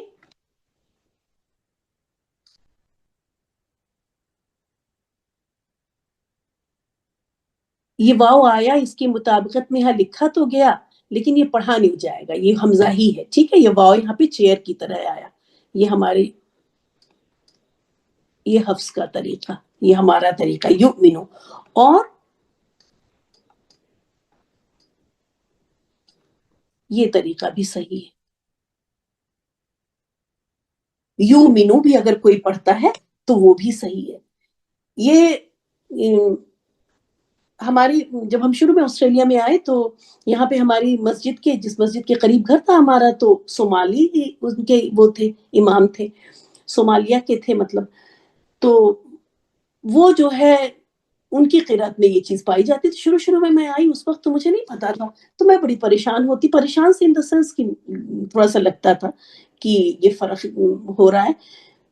Speaker 1: یہ واو آیا اس کی مطابقت میں یہاں لکھا تو گیا لیکن یہ پڑھا نہیں جائے گا. یہ حمزہ ہی ہے. ٹھیک ہے. یہ واو یہاں پہ چیئر کی طرح آیا. یہ ہماری یہ حفظ کا طریقہ یہ ہمارا طریقہ یؤمنو. اور یہ طریقہ بھی صحیح ہے. یؤمنو بھی اگر کوئی پڑھتا ہے تو وہ بھی صحیح ہے. یہ ہماری جب ہم شروع میں آسٹریلیا میں آئے تو یہاں پہ ہماری مسجد کے جس مسجد کے قریب گھر تھا ہمارا تو صومالی ان کے وہ تھے امام تھے صومالیہ کے تھے مطلب. تو وہ جو ہے ان کی قرأت میں یہ چیز پائی جاتی تھی. شروع میں آئی اس وقت تو مجھے نہیں پتا تھا تو میں بڑی پریشان سے ان دا سینس کی تھوڑا سا لگتا تھا کہ یہ فرق ہو رہا ہے.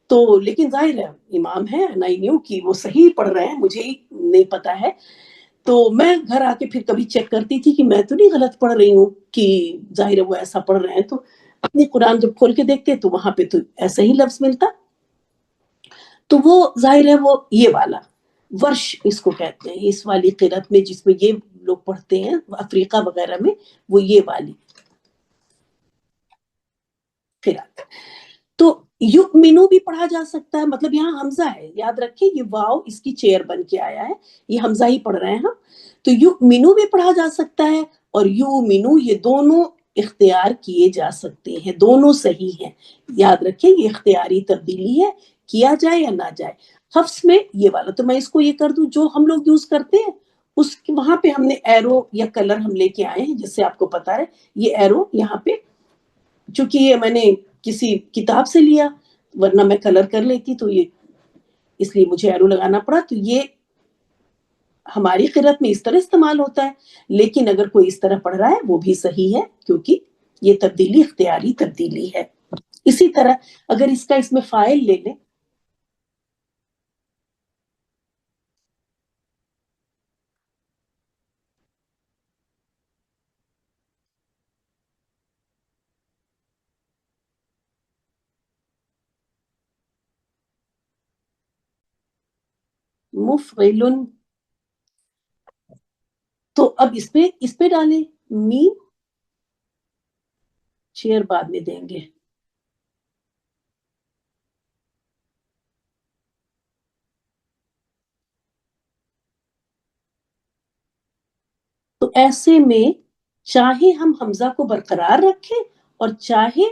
Speaker 1: تو لیکن ظاہر ہے امام ہے نہیں نیو کہ وہ صحیح پڑھ رہے ہیں مجھے ہی نہیں پتا ہے. تو میں گھر آ کے پھر کبھی چیک کرتی تھی کہ میں تو نہیں غلط پڑھ رہی ہوں کہ ظاہر ہے وہ ایسا پڑھ رہے ہیں. تو اپنی قرآن جب کھول کے دیکھتے تو وہاں پہ تو ایسا ہی لفظ ملتا. تو وہ ظاہر ہے وہ یہ والا ورش اس کو کہتے ہیں اس والی قرأت میں جس میں یہ لوگ پڑھتے ہیں افریقہ وغیرہ میں وہ یہ والی قرأت. تو یؤمنو بھی پڑھا جا سکتا ہے. مطلب یہاں حمزہ ہے یاد رکھیں یہ واو اس کی چیئر بن کے آیا ہے. یہ حمزہ ہی پڑھ رہے ہیں ہم. تو یؤمنو بھی پڑھا جا سکتا ہے اور یؤمنو یہ دونوں اختیار کیے جا سکتے ہیں. دونوں صحیح ہیں. یاد رکھیں یہ اختیاری تبدیلی ہے کیا جائے یا نہ جائے. حفظ میں یہ والا تو میں اس کو یہ کر دوں جو ہم لوگ یوز کرتے ہیں اس وہاں پہ ہم نے ایرو یا کلر ہم لے کے آئے ہیں جس سے آپ کو پتا ہے یہ ایرو یہاں پہ چونکہ یہ میں نے کسی کتاب سے لیا ورنہ میں کلر کر لیتی تو یہ اس لیے مجھے ایرو لگانا پڑا. تو یہ ہماری قرأت میں اس طرح استعمال ہوتا ہے لیکن اگر کوئی اس طرح پڑھ رہا ہے وہ بھی صحیح ہے کیونکہ یہ تبدیلی اختیاری تبدیلی ہے. اسی طرح اگر اس کا اس میں فاعل لے لیں مفعل تو اب اس پہ ڈالیں میم چیئر بعد میں دیں گے. تو ایسے میں چاہے ہم حمزہ کو برقرار رکھیں اور چاہے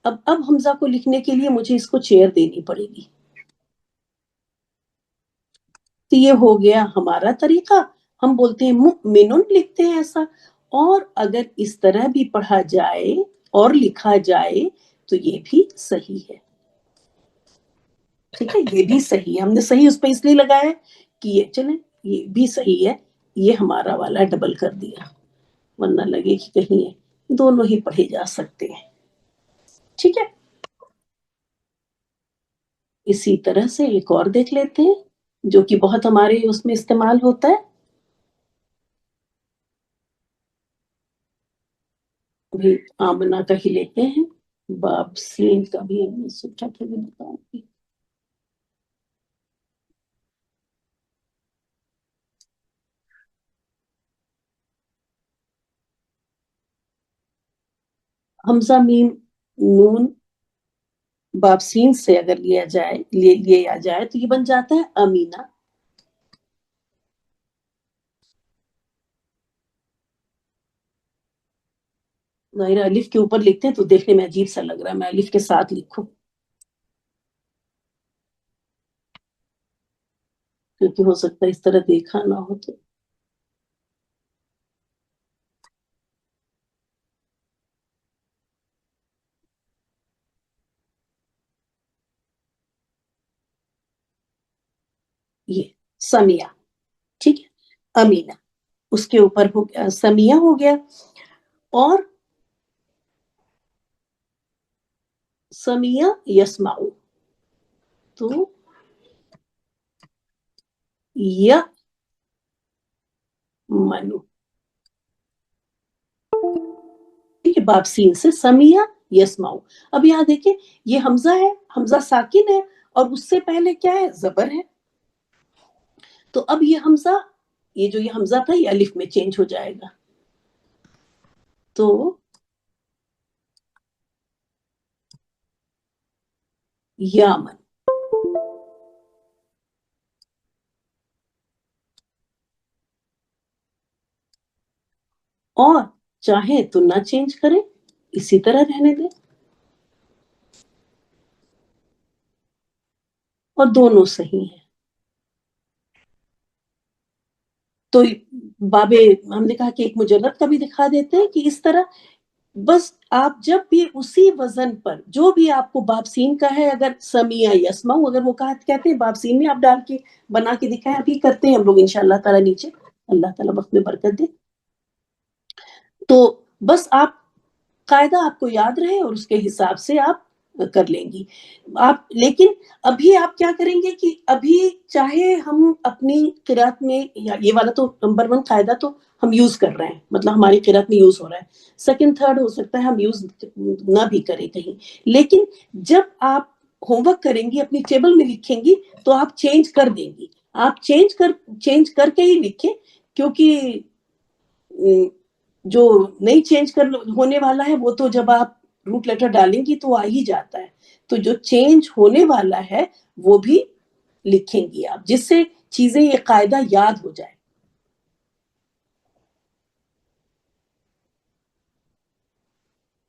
Speaker 1: اب حمزہ کو لکھنے کے لیے مجھے اس کو چیئر دینی پڑے گی. تو یہ ہو گیا ہمارا طریقہ. ہم بولتے ہیں مؤمن لکھتے ہیں ایسا. اور اگر اس طرح بھی پڑھا جائے اور لکھا جائے تو یہ بھی صحیح ہے. ٹھیک ہے یہ بھی صحیح ہے. ہم نے صحیح اس پہ اس لیے لگایا کہ یہ چلیں یہ بھی صحیح ہے. یہ ہمارا والا ڈبل کر دیا ورنہ لگے کہ کہیں دونوں ہی پڑھے جا سکتے ہیں. ٹھیک ہے. اسی طرح سے ایک اور دیکھ لیتے ہیں جو کہ بہت ہمارے اس میں استعمال ہوتا ہے. ابھی آمنہ کا ہی لیتے ہیں. باب سین کا بھی ہم نے سوچا تھا کہ بتاؤں گی. حمزہ میم نون باب سین سے اگر لیا جائے تو یہ بن جاتا ہے امینہ. ظاہر الف کے اوپر لکھتے ہیں تو دیکھنے میں عجیب سا لگ رہا ہے. میں الف کے ساتھ لکھوں کیونکہ ہو سکتا ہے اس طرح دیکھا نہ ہو. تو یہ سمیہ، ٹھیک ہے، امینا اس کے اوپر ہو گیا، سمیہ ہو گیا، اور سمیہ یسمعو، تو یا منو، ٹھیک ہے، باب سین سے سمیہ یسمعو۔ اب یہاں دیکھیں یہ حمزہ ہے، حمزہ ساکن ہے، اور اس سے پہلے کیا ہے، زبر ہے، تو اب یہ حمزہ، یہ جو یہ حمزہ تھا یہ الف میں چینج ہو جائے گا، تو یامن، اور چاہیں تو نہ چینج کریں، اسی طرح رہنے دیں، اور دونوں صحیح ہیں۔ تو باب ہم نے کہا کہ ایک مجرد کا بھی دکھا دیتے ہیں کہ اس طرح بس آپ جب بھی اسی وزن پر جو بھی آپ کو باب سین کا ہے، اگر سمیع یسمعو اگر وہ کہتے ہیں باب سین میں آپ ڈال کے بنا کے دکھائیں، ابھی کرتے ہیں ہم لوگ انشاءاللہ تعالیٰ نیچے، اللہ تعالیٰ وقت میں برکت دے۔ تو بس آپ قاعدہ آپ کو یاد رہے اور اس کے حساب سے آپ کر لیں گی آپ، لیکن ابھی آپ کیا کریں گے کہ ابھی چاہے ہم اپنی قرات میں، یہ والا تو نمبر 1 قاعدہ تو ہم یوز کر رہے ہیں، مطلب ہماری قرات میں یوز ہو رہا ہے، سیکنڈ تھرڈ ہو سکتا ہے ہم یوز نہ بھی کریں کہیں، لیکن جب آپ ہوم ورک کریں گی اپنی ٹیبل میں لکھیں گی تو آپ چینج کر دیں گی، آپ چینج کر کے ہی لکھیں، کیونکہ جو نہیں چینج ہونے والا ہے وہ تو جب آپ روٹ لیٹر ڈالیں گی تو آ ہی جاتا ہے، تو جو چینج ہونے والا ہے وہ بھی لکھیں گی آپ، جس سے چیزیں یہ قاعدہ یاد ہو جائے۔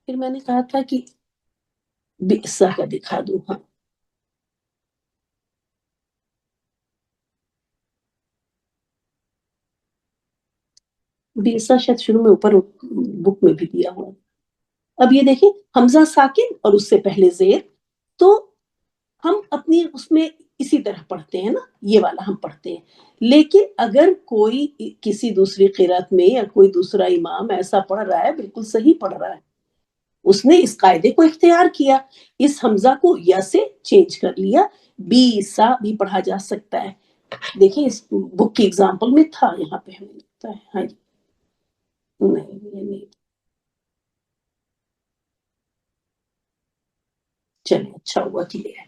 Speaker 1: پھر میں نے کہا تھا کہ بئسا کا دکھا دوں، ہاں بئسا شاید شروع میں اوپر بک میں بھی دیا ہوا۔ اب یہ دیکھیں حمزہ ساکن اور اس سے پہلے زیر، تو ہم اپنی اس میں اسی طرح پڑھتے ہیں نا، یہ والا ہم پڑھتے ہیں، لیکن اگر کوئی کسی دوسری قرات میں یا کوئی دوسرا امام ایسا پڑھ رہا ہے، بالکل صحیح پڑھ رہا ہے، اس نے اس قاعدے کو اختیار کیا، اس حمزہ کو یا سے چینج کر لیا، بی سا بھی پڑھا جا سکتا ہے، دیکھیں اس بک کی اگزامپل میں تھا، یہاں پہ ہمیں لگتا ہے، ہاں جی، نہیں یہ نہیں، چلیں اچھا ہوا ٹھیک ہے،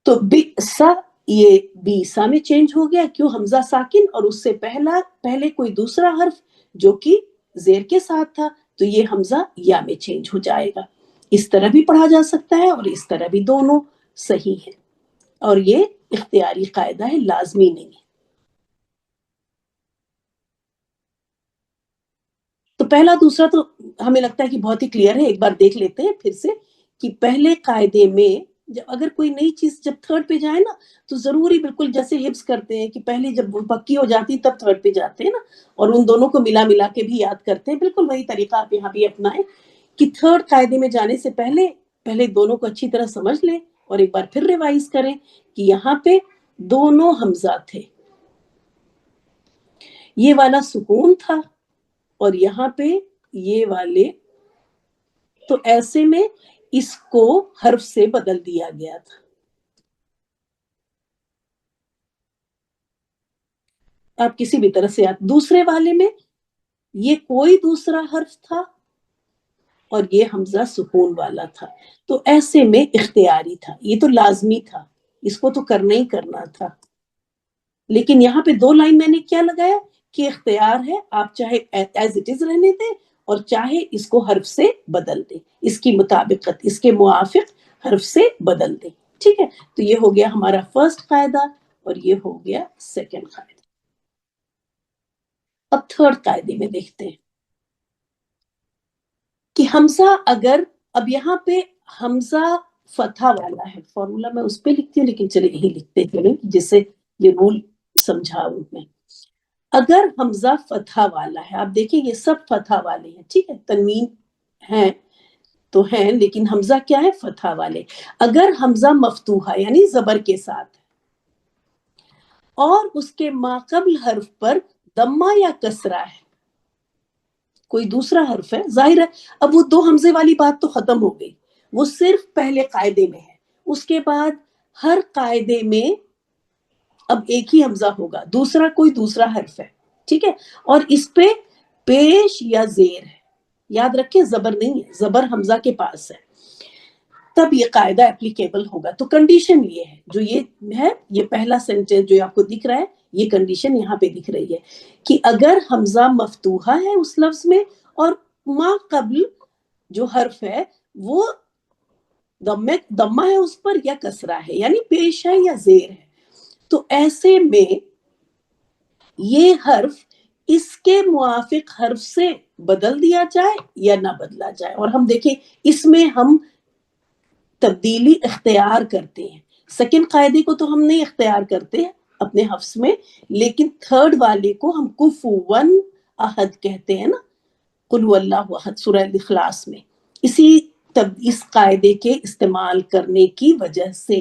Speaker 1: تو بئسا، یہ بیسا میں چینج ہو گیا، کیوں، حمزہ ساکن اور اس سے پہلے کوئی دوسرا حرف جو کہ زیر کے ساتھ تھا، تو یہ حمزہ یا میں چینج ہو جائے گا، اس طرح بھی پڑھا جا سکتا ہے اور اس طرح بھی، دونوں صحیح ہے، اور یہ اختیاری قاعدہ ہے، لازمی نہیں ہے۔ تو پہلا دوسرا تو ہمیں لگتا ہے کہ بہت ہی کلیئر ہے، ایک بار دیکھ لیتے ہیں پھر سے کہ پہلے قاعدے میں جب اگر کوئی نئی چیز جب تھرڈ پہ جائے نا تو ضروری بالکل جیسے حفظ کرتے ہیں کہ پہلے جب وہ پکی ہو جاتی تب تھرڈ پہ جاتے ہیں نا، اور ان دونوں کو ملا کے بھی یاد کرتے ہیں، بالکل وہی طریقہ آپ یہاں بھی اپنائیں کہ تھرڈ قاعدے میں جانے سے پہلے دونوں کو اچھی طرح سمجھ لیں اور ایک بار پھر ریوائز کریں کہ یہاں پہ دونوں حمزہ تھے، یہ والا سکون تھا اور یہاں پہ یہ والے، تو ایسے میں اس کو حرف سے بدل دیا گیا تھا، آپ کسی بھی طرح سے دوسرے والے میں یہ کوئی دوسرا حرف تھا اور یہ حمزہ سکون والا تھا، تو ایسے میں اختیاری تھا، یہ تو لازمی تھا، اس کو تو کرنا ہی کرنا تھا، لیکن یہاں پہ 2 لائن میں نے کیا لگایا کہ اختیار ہے، آپ چاہے ایز اٹ از رہنے دیں اور چاہے اس کو حرف سے بدل دیں، اس کی مطابقت، اس کے موافق حرف سے بدل دیں، ٹھیک ہے، تو یہ ہو گیا ہمارا فرسٹ قاعدہ اور یہ ہو گیا سیکنڈ قاعدہ۔ اب تھرڈ قاعدے میں دیکھتے ہیں کہ حمزہ اگر، اب یہاں پہ حمزہ فتح والا ہے، فارمولا میں اس پہ لکھتی ہوں لیکن چلے یہی لکھتے چلیں جس سے یہ رول سمجھاؤں میں، اگر حمزہ فتح والا ہے، آپ دیکھیں یہ سب فتح والے ہیں، ٹھیک ہے، تنوین ہیں تو ہیں لیکن حمزہ کیا ہے، فتح والے، اگر حمزہ مفتوحہ یعنی زبر کے ساتھ، اور اس کے ماقبل حرف پر دمہ یا کسرہ ہے، کوئی دوسرا حرف ہے، ظاہر ہے اب وہ دو حمزے والی بات تو ختم ہو گئی، وہ صرف پہلے قاعدے میں ہے، اس کے بعد ہر قاعدے میں اب ایک ہی حمزہ ہوگا، دوسرا کوئی دوسرا حرف ہے، ٹھیک ہے، اور اس پہ پیش یا زیر ہے، یاد رکھیں زبر نہیں ہے، زبر حمزہ کے پاس ہے، تب یہ قاعدہ اپلیکیبل ہوگا۔ تو کنڈیشن یہ ہے، جو یہ ہے، یہ پہلا سینٹینس جو آپ کو دکھ رہا ہے، یہ کنڈیشن یہاں پہ دکھ رہی ہے کہ اگر حمزہ مفتوحہ ہے اس لفظ میں اور ما قبل جو حرف ہے وہ دمہ ہے اس پر یا کسرہ ہے، یعنی پیش ہے یا زیر ہے، تو ایسے میں یہ حرف اس کے موافق حرف سے بدل دیا جائے یا نہ بدلا جائے، اور ہم دیکھیں اس میں ہم تبدیلی اختیار کرتے ہیں، سیکنڈ قاعدے کو تو ہم نہیں اختیار کرتے اپنے حفظ میں، لیکن تھرڈ والے کو ہم کفواً احد کہتے ہیں نا، قل هو اللہ احد سورہ الاخلاص میں، اس قاعدے کے استعمال کرنے کی وجہ سے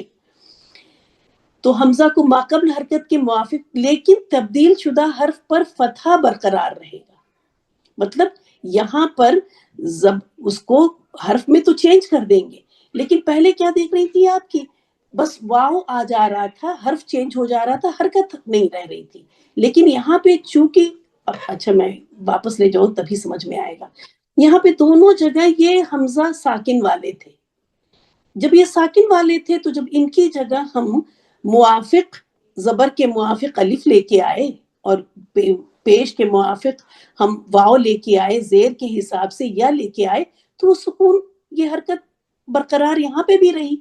Speaker 1: تو حمزہ کو ماقبل حرکت کے موافق لیکن تبدیل شدہ حرف پر فتحہ برقرار رہے گا، مطلب یہاں پر اس کو حرف میں تو چینج کر دیں گے، لیکن پہلے کیا دیکھ رہی تھی آپ کی، بس واو آ جا رہا تھا، حرف چینج ہو جا رہا تھا، حرکت نہیں رہ رہی تھی، لیکن یہاں پہ چونکہ اچھا میں واپس لے جاؤں تبھی سمجھ میں آئے گا، یہاں پہ دونوں جگہ یہ حمزہ ساکن والے تھے، جب یہ ساکن والے تھے تو جب ان کی جگہ ہم موافق زبر کے موافق الف لے کے آئے اور پیش کے موافق ہم واو لے کے آئے، زیر کے حساب سے یا لے کے آئے، تو وہ سکون یہ حرکت برقرار یہاں پہ بھی رہی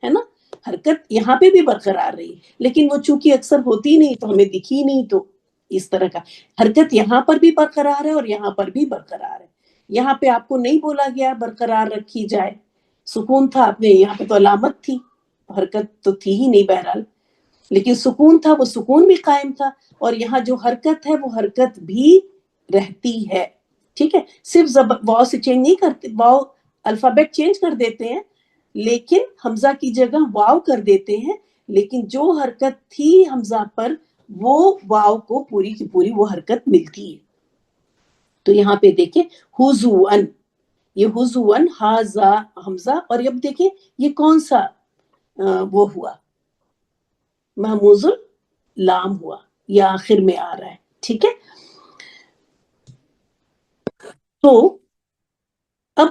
Speaker 1: ہے نا، حرکت یہاں پہ بھی برقرار رہی، لیکن وہ چونکہ اکثر ہوتی نہیں تو ہمیں دکھی نہیں، تو اس طرح کا حرکت یہاں پر بھی برقرار ہے اور یہاں پر بھی برقرار ہے، یہاں پہ آپ کو نہیں بولا گیا برقرار رکھی جائے، سکون تھا آپ نے، یہاں پہ تو علامت تھی، حرکت تو تھی ہی نہیں بہرحال، لیکن سکون تھا، وہ سکون بھی قائم تھا، اور یہاں جو حرکت ہے وہ حرکت بھی رہتی ہے، ٹھیک ہے، صرف واو سے چینج نہیں کرتے، واو الفابیٹ چینج کر دیتے ہیں لیکن حمزہ کی جگہ واو کر دیتے ہیں، لیکن جو حرکت تھی حمزہ پر وہ واو کو پوری کی پوری وہ حرکت ملتی ہے، تو یہاں پہ دیکھیں حضوان، یہ حضوان حاضا حمزہ، اور اب دیکھیں یہ کون سا وہ ہوا، محموز اللام ہوا، یہ آخر میں آ رہا ہے، ٹھیک ہے، تو اب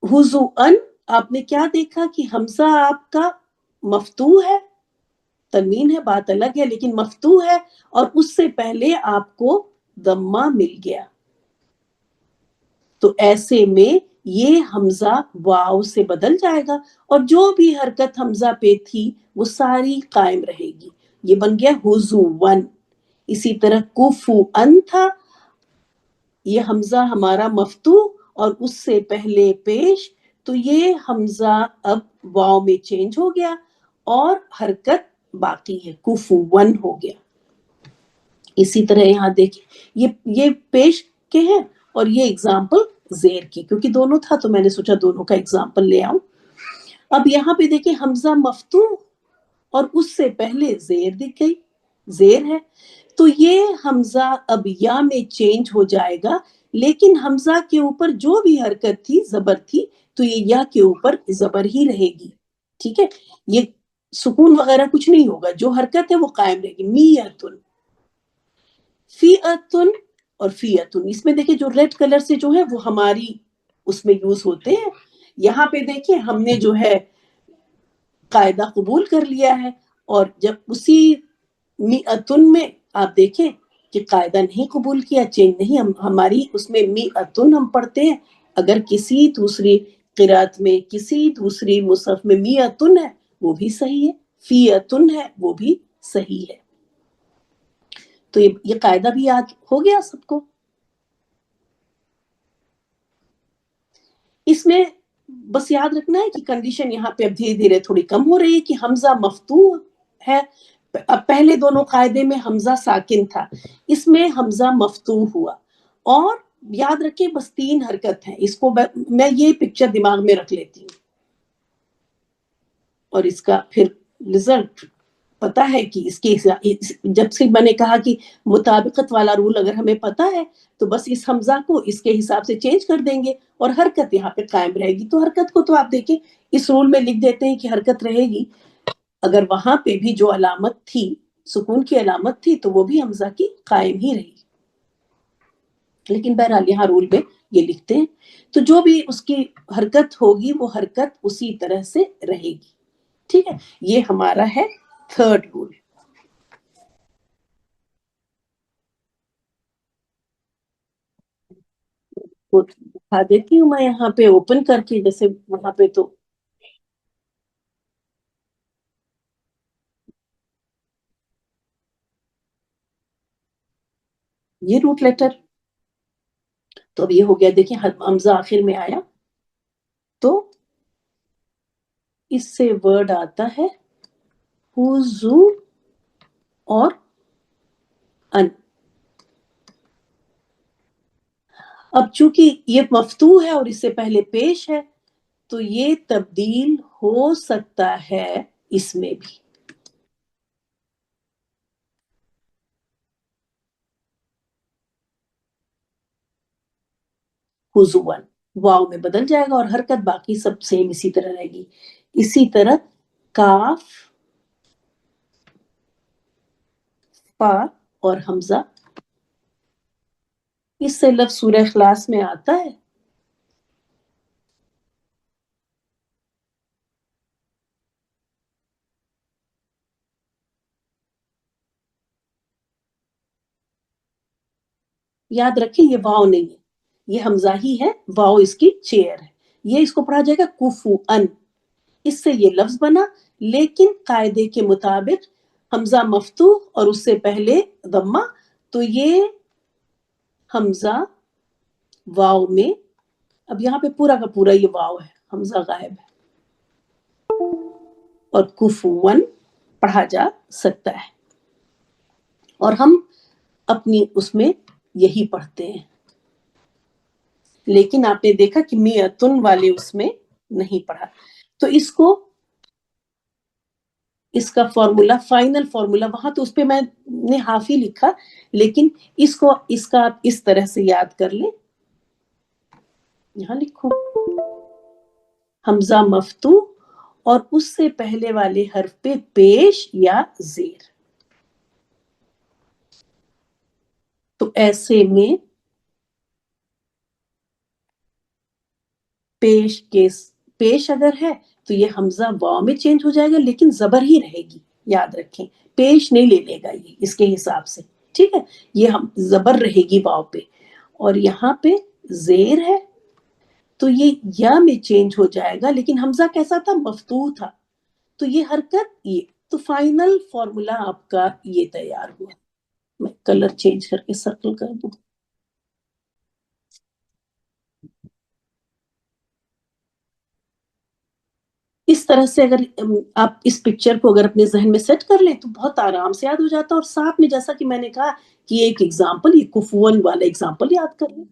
Speaker 1: حضوان آپ نے کیا دیکھا کہ حمزہ آپ کا مفتوح ہے، تنوین ہے بات الگ ہے لیکن مفتوح ہے، اور اس سے پہلے آپ کو ضمہ مل گیا، تو ایسے میں یہ حمزہ واو سے بدل جائے گا اور جو بھی حرکت حمزہ پہ تھی وہ ساری قائم رہے گی، یہ بن گیا حضوان، اسی طرح کفوان تھا، یہ حمزہ ہمارا مفتوح اور اس سے پہلے پیش، تو یہ حمزہ اب واو میں چینج ہو گیا اور حرکت باقی ہے، کفوان ہو گیا، اسی طرح یہاں دیکھیں یہ پیش کے ہیں اور یہ اگزامپل زیر کی، کیونکہ دونوں تھا تو میں نے سوچا دونوں کا اگزامپل لے آؤں، اب یہاں پہ دیکھیں حمزہ مفتوح اور اس سے پہلے زیر دکھ گئی، زیر ہے، تو یہ حمزہ اب یا میں چینج ہو جائے گا، لیکن حمزہ کے اوپر جو بھی حرکت تھی زبر تھی تو یہ یا کے اوپر زبر ہی رہے گی، ٹھیک ہے، یہ سکون وغیرہ کچھ نہیں ہوگا، جو حرکت ہے وہ قائم رہے گی، میتن، فیعتن اور فیعتن، اس میں دیکھیں جو ریڈ کلر سے جو ہے وہ ہماری اس میں یوز ہوتے ہیں، یہاں پہ دیکھیں ہم نے جو ہے قاعدہ قبول کر لیا ہے، اور جب اسی میعتن میں آپ دیکھیں کہ قاعدہ نہیں قبول کیا، چینج نہیں، ہماری اس میں میعتن ہم پڑھتے ہیں، اگر کسی دوسری قرات میں کسی دوسری مصحف میں میعتن ہے وہ بھی صحیح ہے، فیعتن ہے وہ بھی صحیح ہے، تو یہ قاعدہ بھی یاد ہو گیا سب کو، اس میں بس یاد رکھنا ہے کہ کنڈیشن یہاں پہ اب دھیرے دھیرے تھوڑی کم ہو رہی ہے کہ حمزہ مفتوح ہے، اب پہلے دونوں قاعدے میں حمزہ ساکن تھا، اس میں حمزہ مفتوح ہوا، اور یاد رکھیں بس 3 حرکت ہیں، اس کو میں یہ پکچر دماغ میں رکھ لیتی ہوں اور اس کا پھر رزلٹ پتا ہے کہ اس کے جب سے میں نے کہا کہ مطابقت والا رول اگر ہمیں پتا ہے تو بس اس حمزہ کو اس کے حساب سے چینج کر دیں گے اور حرکت یہاں پہ قائم رہے گی. تو حرکت کو تو آپ دیکھیں اس رول میں لکھ دیتے ہیں کہ حرکت رہے گی. اگر وہاں پہ بھی جو علامت تھی سکون کی علامت تھی تو وہ بھی حمزہ کی قائم ہی رہی. لیکن بہرحال یہاں رول میں یہ لکھتے ہیں. تو جو بھی اس کی حرکت ہوگی وہ حرکت اسی طرح سے رہے گی. ٹھیک ہے, یہ ہمارا ہے تھرڈ رول. دکھا دیتی ہوں میں یہاں پہ اوپن کر کے, جیسے وہاں پہ تو یہ روٹ لیٹر. تو اب یہ ہو گیا, دیکھیں حمزہ آخر میں آیا تو اس سے ورڈ آتا ہے حضو اور ان. اب چونکہ یہ مفتوح ہے اور اس سے پہلے پیش ہے تو یہ تبدیل ہو سکتا ہے اس میں بھی. حضوان واو میں بدل جائے گا اور حرکت باقی سب سیم اسی طرح رہے گی. اسی طرح کاف فا اور حمزہ, اس سے لفظ سورہ اخلاص میں آتا ہے. یاد رکھیں یہ واو نہیں ہے, یہ حمزہ ہی ہے, واو اس کی چیئر ہے. یہ اس کو پڑھا جائے گا کفوان. اس سے یہ لفظ بنا, لیکن قاعدے کے مطابق حمزہ مفتوح اور اس سے پہلے ضمہ, تو یہ حمزہ واو میں, اب یہاں پہ پورا کا پورا یہ واو ہے, حمزہ غائب ہے اور کفوان پڑھا جا سکتا ہے. اور ہم اپنی اس میں یہی پڑھتے ہیں. لیکن آپ نے دیکھا کہ میتن والے اس میں نہیں پڑھا. تو اس کو, اس کا فارمولا, فائنل فارمولا وہاں تو اس پہ میں نے ہاف ہی لکھا, لیکن اس کو اس کا آپ اس طرح سے یاد کر لیں. یہاں لکھو حمزہ مفتوح اور اس سے پہلے والے حرف پہ پیش یا زیر. تو ایسے میں پیش اگر ہے تو یہ حمزہ واو میں چینج ہو جائے گا, لیکن زبر ہی رہے گی. یاد رکھیں پیش نہیں لے لے گا یہ اس کے حساب سے. ٹھیک ہے, یہ ہم زبر رہے گی واو پہ, اور یہاں پہ زیر ہے تو یہ یا میں چینج ہو جائے گا, لیکن حمزہ کیسا تھا, مفتوح تھا. تو یہ حرکت یہ, تو فائنل فارمولا آپ کا یہ تیار ہوا. میں کلر چینج کر کے سرکل کر دوں. اس طرح سے اگر آپ اس پکچر کو اگر اپنے ذہن میں سیٹ کر لیں تو بہت آرام سے یاد ہو جاتا ہے. اور ساتھ میں جیسا کہ میں نے کہا کہ یہ ایک ایگزامپل, یہ کفون والا ایگزامپل یاد کر لیں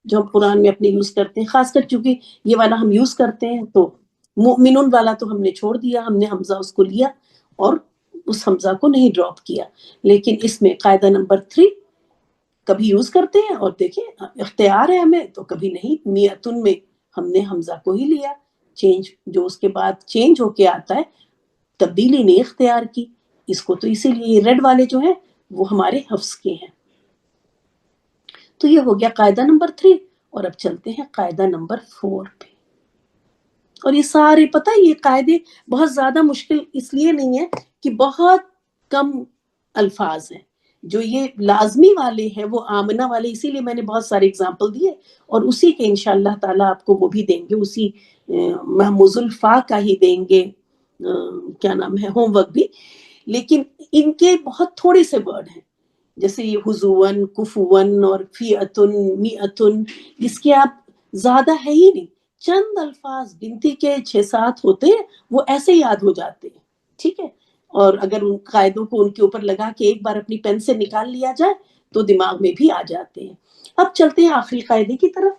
Speaker 1: جو ہم قرآن میں اپنے یوز کرتے ہیں, خاص کر چونکہ یہ والا ہم یوز کرتے ہیں. تو مؤمنون والا تو ہم نے چھوڑ دیا, ہم نے حمزہ اس کو لیا اور اس حمزہ کو نہیں ڈراپ کیا. لیکن اس میں قاعدہ نمبر 3 کبھی یوز کرتے ہیں اور دیکھیں اختیار ہے ہمیں, تو کبھی نہیں. میتن میں ہم نے حمزہ کو ہی لیا, چینج جو اس کے بعد چینج ہو کے آتا ہے تبدیلی نہیں اختیار کی. اس کو تو اسی لیے ریڈ والے جو ہیں وہ ہمارے حفظ کے ہیں. تو یہ ہو گیا قاعدہ نمبر 3, اور اب چلتے ہیں قاعدہ نمبر 4 پہ. اور یہ سارے پتہ یہ قاعدے بہت زیادہ مشکل اس لیے نہیں ہے کہ بہت کم الفاظ ہیں. جو یہ لازمی والے ہیں وہ آمنہ والے, اسی لیے میں نے بہت سارے اگزامپل دیے, اور اسی کے انشاءاللہ تعالیٰ آپ کو وہ بھی دیں گے, اسی محموز الفا کا ہی دیں گے, کیا نام ہے, ہوم ورک بھی. لیکن ان کے بہت تھوڑے سے ورڈ ہیں, جیسے یہ حضون, کفون اور فیعتن, میعتن, اس کے آپ زیادہ ہے ہی نہیں. چند الفاظ گنتی کے 6-7 ہوتے ہیں, وہ ایسے یاد ہو جاتے ہیں. ٹھیک ہے, اور اگر ان قاعدوں کو ان کے اوپر لگا کے ایک بار اپنی پین سے نکال لیا جائے تو دماغ میں بھی آ جاتے ہیں. اب چلتے ہیں آخری قاعدے کی طرف.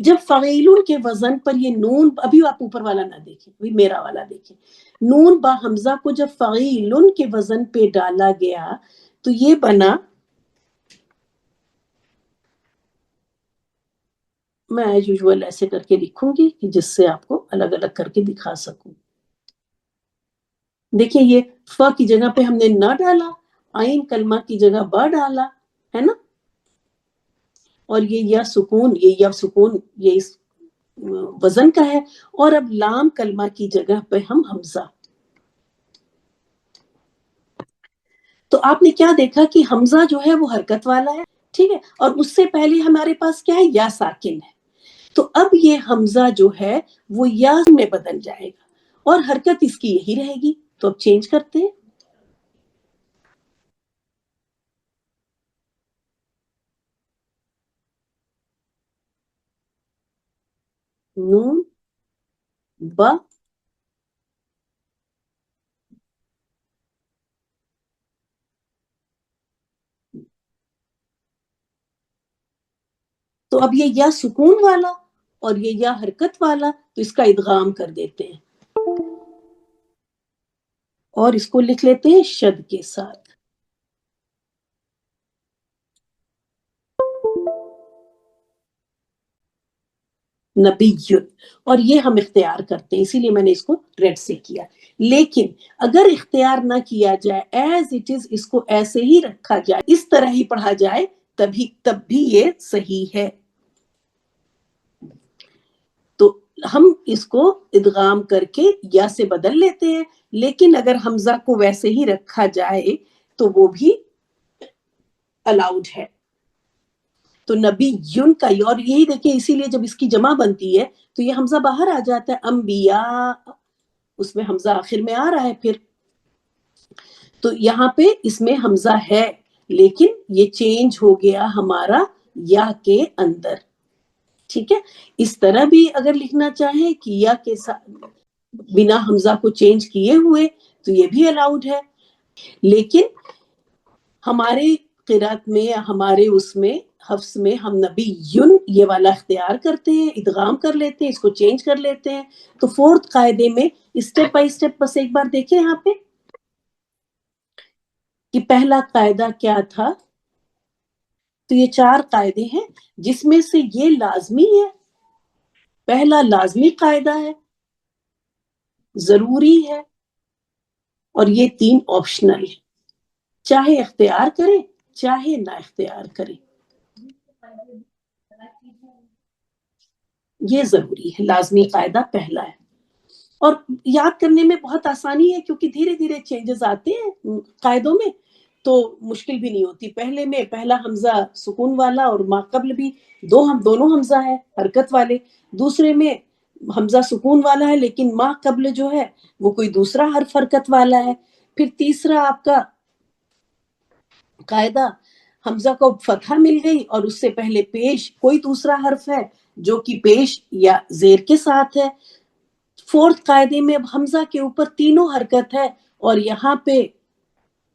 Speaker 1: جب فعیلون کے وزن پر یہ نون، ابھی آپ اوپر والا نہ دیکھیں، ابھی میرا والا دیکھیں، نون با حمزہ کو جب فعیلون کے وزن پہ ڈالا گیا تو یہ بنا، میں ایز یوزول ایسے کر کے لکھوں گی کہ جس سے آپ کو الگ الگ کر کے دکھا سکوں. دیکھیں یہ ف کی جگہ پہ ہم نے نہ ڈالا، عین کلمہ کی جگہ با ڈالا ہے نا، اور یہ یا سکون، یہ یا سکون یہ اس وزن کا ہے، اور اب لام کلمہ کی جگہ پہ ہم حمزہ. تو آپ نے کیا دیکھا کہ حمزہ جو ہے وہ حرکت والا ہے، ٹھیک ہے، اور اس سے پہلے ہمارے پاس کیا ہے، یا ساکن ہے. تو اب یہ حمزہ جو ہے وہ یا میں بدل جائے گا اور حرکت اس کی یہی رہے گی. تو اب چینج کرتے ہیں. نون با تو اب یہ یا سکون والا اور یہ یا حرکت والا، تو اس کا ادغام کر دیتے ہیں اور اس کو لکھ لیتے ہیں شد کے ساتھ. نبی، اور یہ ہم اختیار کرتے ہیں، اسی لیے میں نے اس کو ریڈ سے کیا. لیکن اگر اختیار نہ کیا جائے، ایز اٹ از اس کو ایسے ہی رکھا جائے، اس طرح ہی پڑھا جائے، تب بھی یہ صحیح ہے. تو ہم اس کو ادغام کر کے یا سے بدل لیتے ہیں، لیکن اگر حمزہ کو ویسے ہی رکھا جائے تو وہ بھی الاؤڈ ہے. تو نبی یون کا، اور یہی دیکھیں اسی لیے جب اس کی جمع بنتی ہے تو یہ حمزہ باہر آ جاتا ہے، انبیاء، اس میں حمزہ آخر میں آ رہا ہے پھر. تو یہاں پہ اس میں حمزہ ہے لیکن یہ چینج ہو گیا ہمارا یا کے اندر. ٹھیک ہے، اس طرح بھی اگر لکھنا چاہیں کہ یا کے ساتھ بنا حمزہ کو چینج کیے ہوئے تو یہ بھی الاؤڈ ہے. لیکن ہمارے قرات میں یا ہمارے اس میں حفظ میں ہم نبی یون یہ والا اختیار کرتے ہیں، ادغام کر لیتے ہیں، اس کو چینج کر لیتے ہیں. تو فورتھ قاعدے میں اسٹیپ بائی اسٹیپ بس ایک بار دیکھیں یہاں پہ کہ پہلا قاعدہ کیا تھا. تو یہ 4 قاعدے ہیں جس میں سے یہ لازمی ہے، پہلا لازمی قاعدہ ہے، ضروری ہے، اور یہ 3 آپشنل ہے، چاہے اختیار کریں چاہے نہ اختیار کریں. یہ ضروری ہے، لازمی قاعدہ پہلا ہے، اور یاد کرنے میں بہت آسانی ہے کیونکہ دھیرے دھیرے چینجز آتے ہیں قاعدوں میں، تو مشکل بھی نہیں ہوتی. پہلے میں پہلا حمزہ سکون والا اور ما قبل بھی دونوں حمزہ ہے حرکت والے. دوسرے میں حمزہ سکون والا ہے لیکن ما قبل جو ہے وہ کوئی دوسرا حرف حرکت والا ہے. پھر تیسرا آپ کا قاعدہ، حمزہ کو فتحہ مل گئی اور اس سے پہلے پیش کوئی دوسرا حرف ہے جو کہ پیش یا زیر کے ساتھ ہے. فورتھ قاعدے میں اب حمزہ کے اوپر تینوں حرکت ہے اور یہاں پہ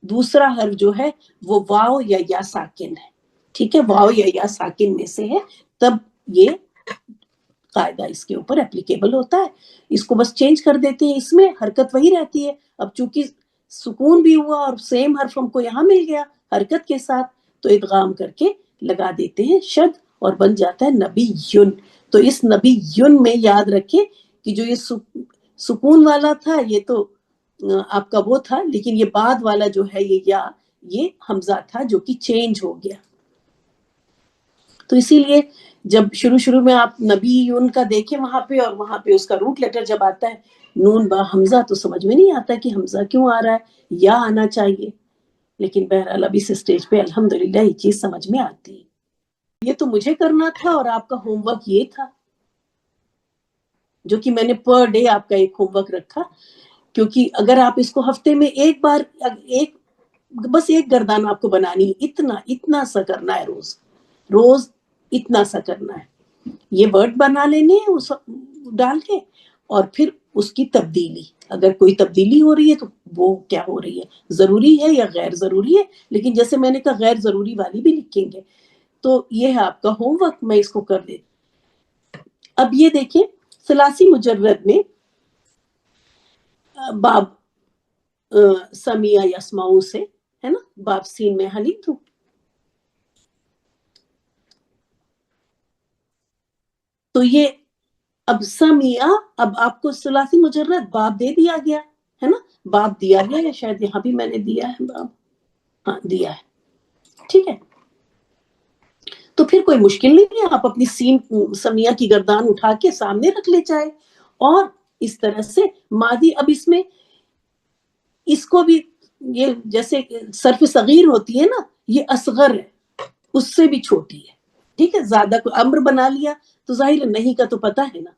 Speaker 1: دوسرا حرف جو ہے وہ واو یا ساکن ہے. ٹھیک ہے، واو یا ساکن میں سے ہے، تب یہ قاعدہ اس کے اوپر اپلیکیبل ہوتا ہے. اس کو بس چینج کر دیتے ہیں، اس میں حرکت وہی رہتی ہے. اب چونکہ سکون بھی ہوا اور سیم حرف ہم کو یہاں مل گیا حرکت کے ساتھ، تو ادغام کر کے لگا دیتے ہیں شد اور بن جاتا ہے نبی یون. تو اس نبی یون میں یاد رکھیں کہ جو یہ سکون والا تھا یہ تو آپ کا وہ تھا، لیکن یہ بعد والا جو ہے یہ حمزہ تھا جو کہ چینج ہو گیا. تو اسی لیے جب شروع میں آپ نبی یون کا دیکھیں وہاں پہ، اور وہاں پہ اس کا روٹ لیٹر جب آتا ہے نون با حمزہ، تو سمجھ میں نہیں آتا کہ حمزہ کیوں آ رہا ہے، یا آنا چاہیے. لیکن بہرحال اب اس اسٹیج پہ الحمدللہ یہ چیز سمجھ میں آتی ہے. یہ تو مجھے کرنا تھا اور آپ کا ہوم ورک یہ تھا جو کہ میں نے پر ڈے آپ کا ایک ہوم ورک رکھا، کیونکہ اگر آپ اس کو ہفتے میں ایک بار بس ایک گردان آپ کو بنانی، اتنا سا کرنا ہے، روز اتنا سا کرنا ہے. یہ ورڈ بنا لینے ہیں اس ڈال کے، اور پھر اس کی تبدیلی، اگر کوئی تبدیلی ہو رہی ہے تو وہ کیا ہو رہی ہے، ضروری ہے یا غیر ضروری ہے. لیکن جیسے میں نے کہا غیر ضروری والی بھی لکھیں گے. تو یہ ہے آپ کا ہوم ورک، میں اس کو کر دیتی اب یہ دیکھیں ثلاثی مجرد میں باب سمیع یسمعو سے ہے نا، باب سین میں حلیت ہوں. تو یہ اب سمیع، اب آپ کو ثلاثی مجرد باب دے دیا گیا ہے نا، باب دیا گیا، یا شاید یہاں بھی میں نے دیا ہے باب، ہاں دیا ہے، ٹھیک ہے. تو پھر کوئی مشکل نہیں ہے، آپ اپنی سین سمیع کی گردان اٹھا کے سامنے رکھ لے چاہے، اور اس طرح سے ماضی. اب اس میں اس کو بھی یہ جیسے صرف صغیر ہوتی ہے نا، یہ اصغر ہے، اس سے بھی چھوٹی ہے، ٹھیک ہے. زیادہ کوئی امر بنا لیا تو ظاہر ہے نہیں کا تو پتہ ہے نا،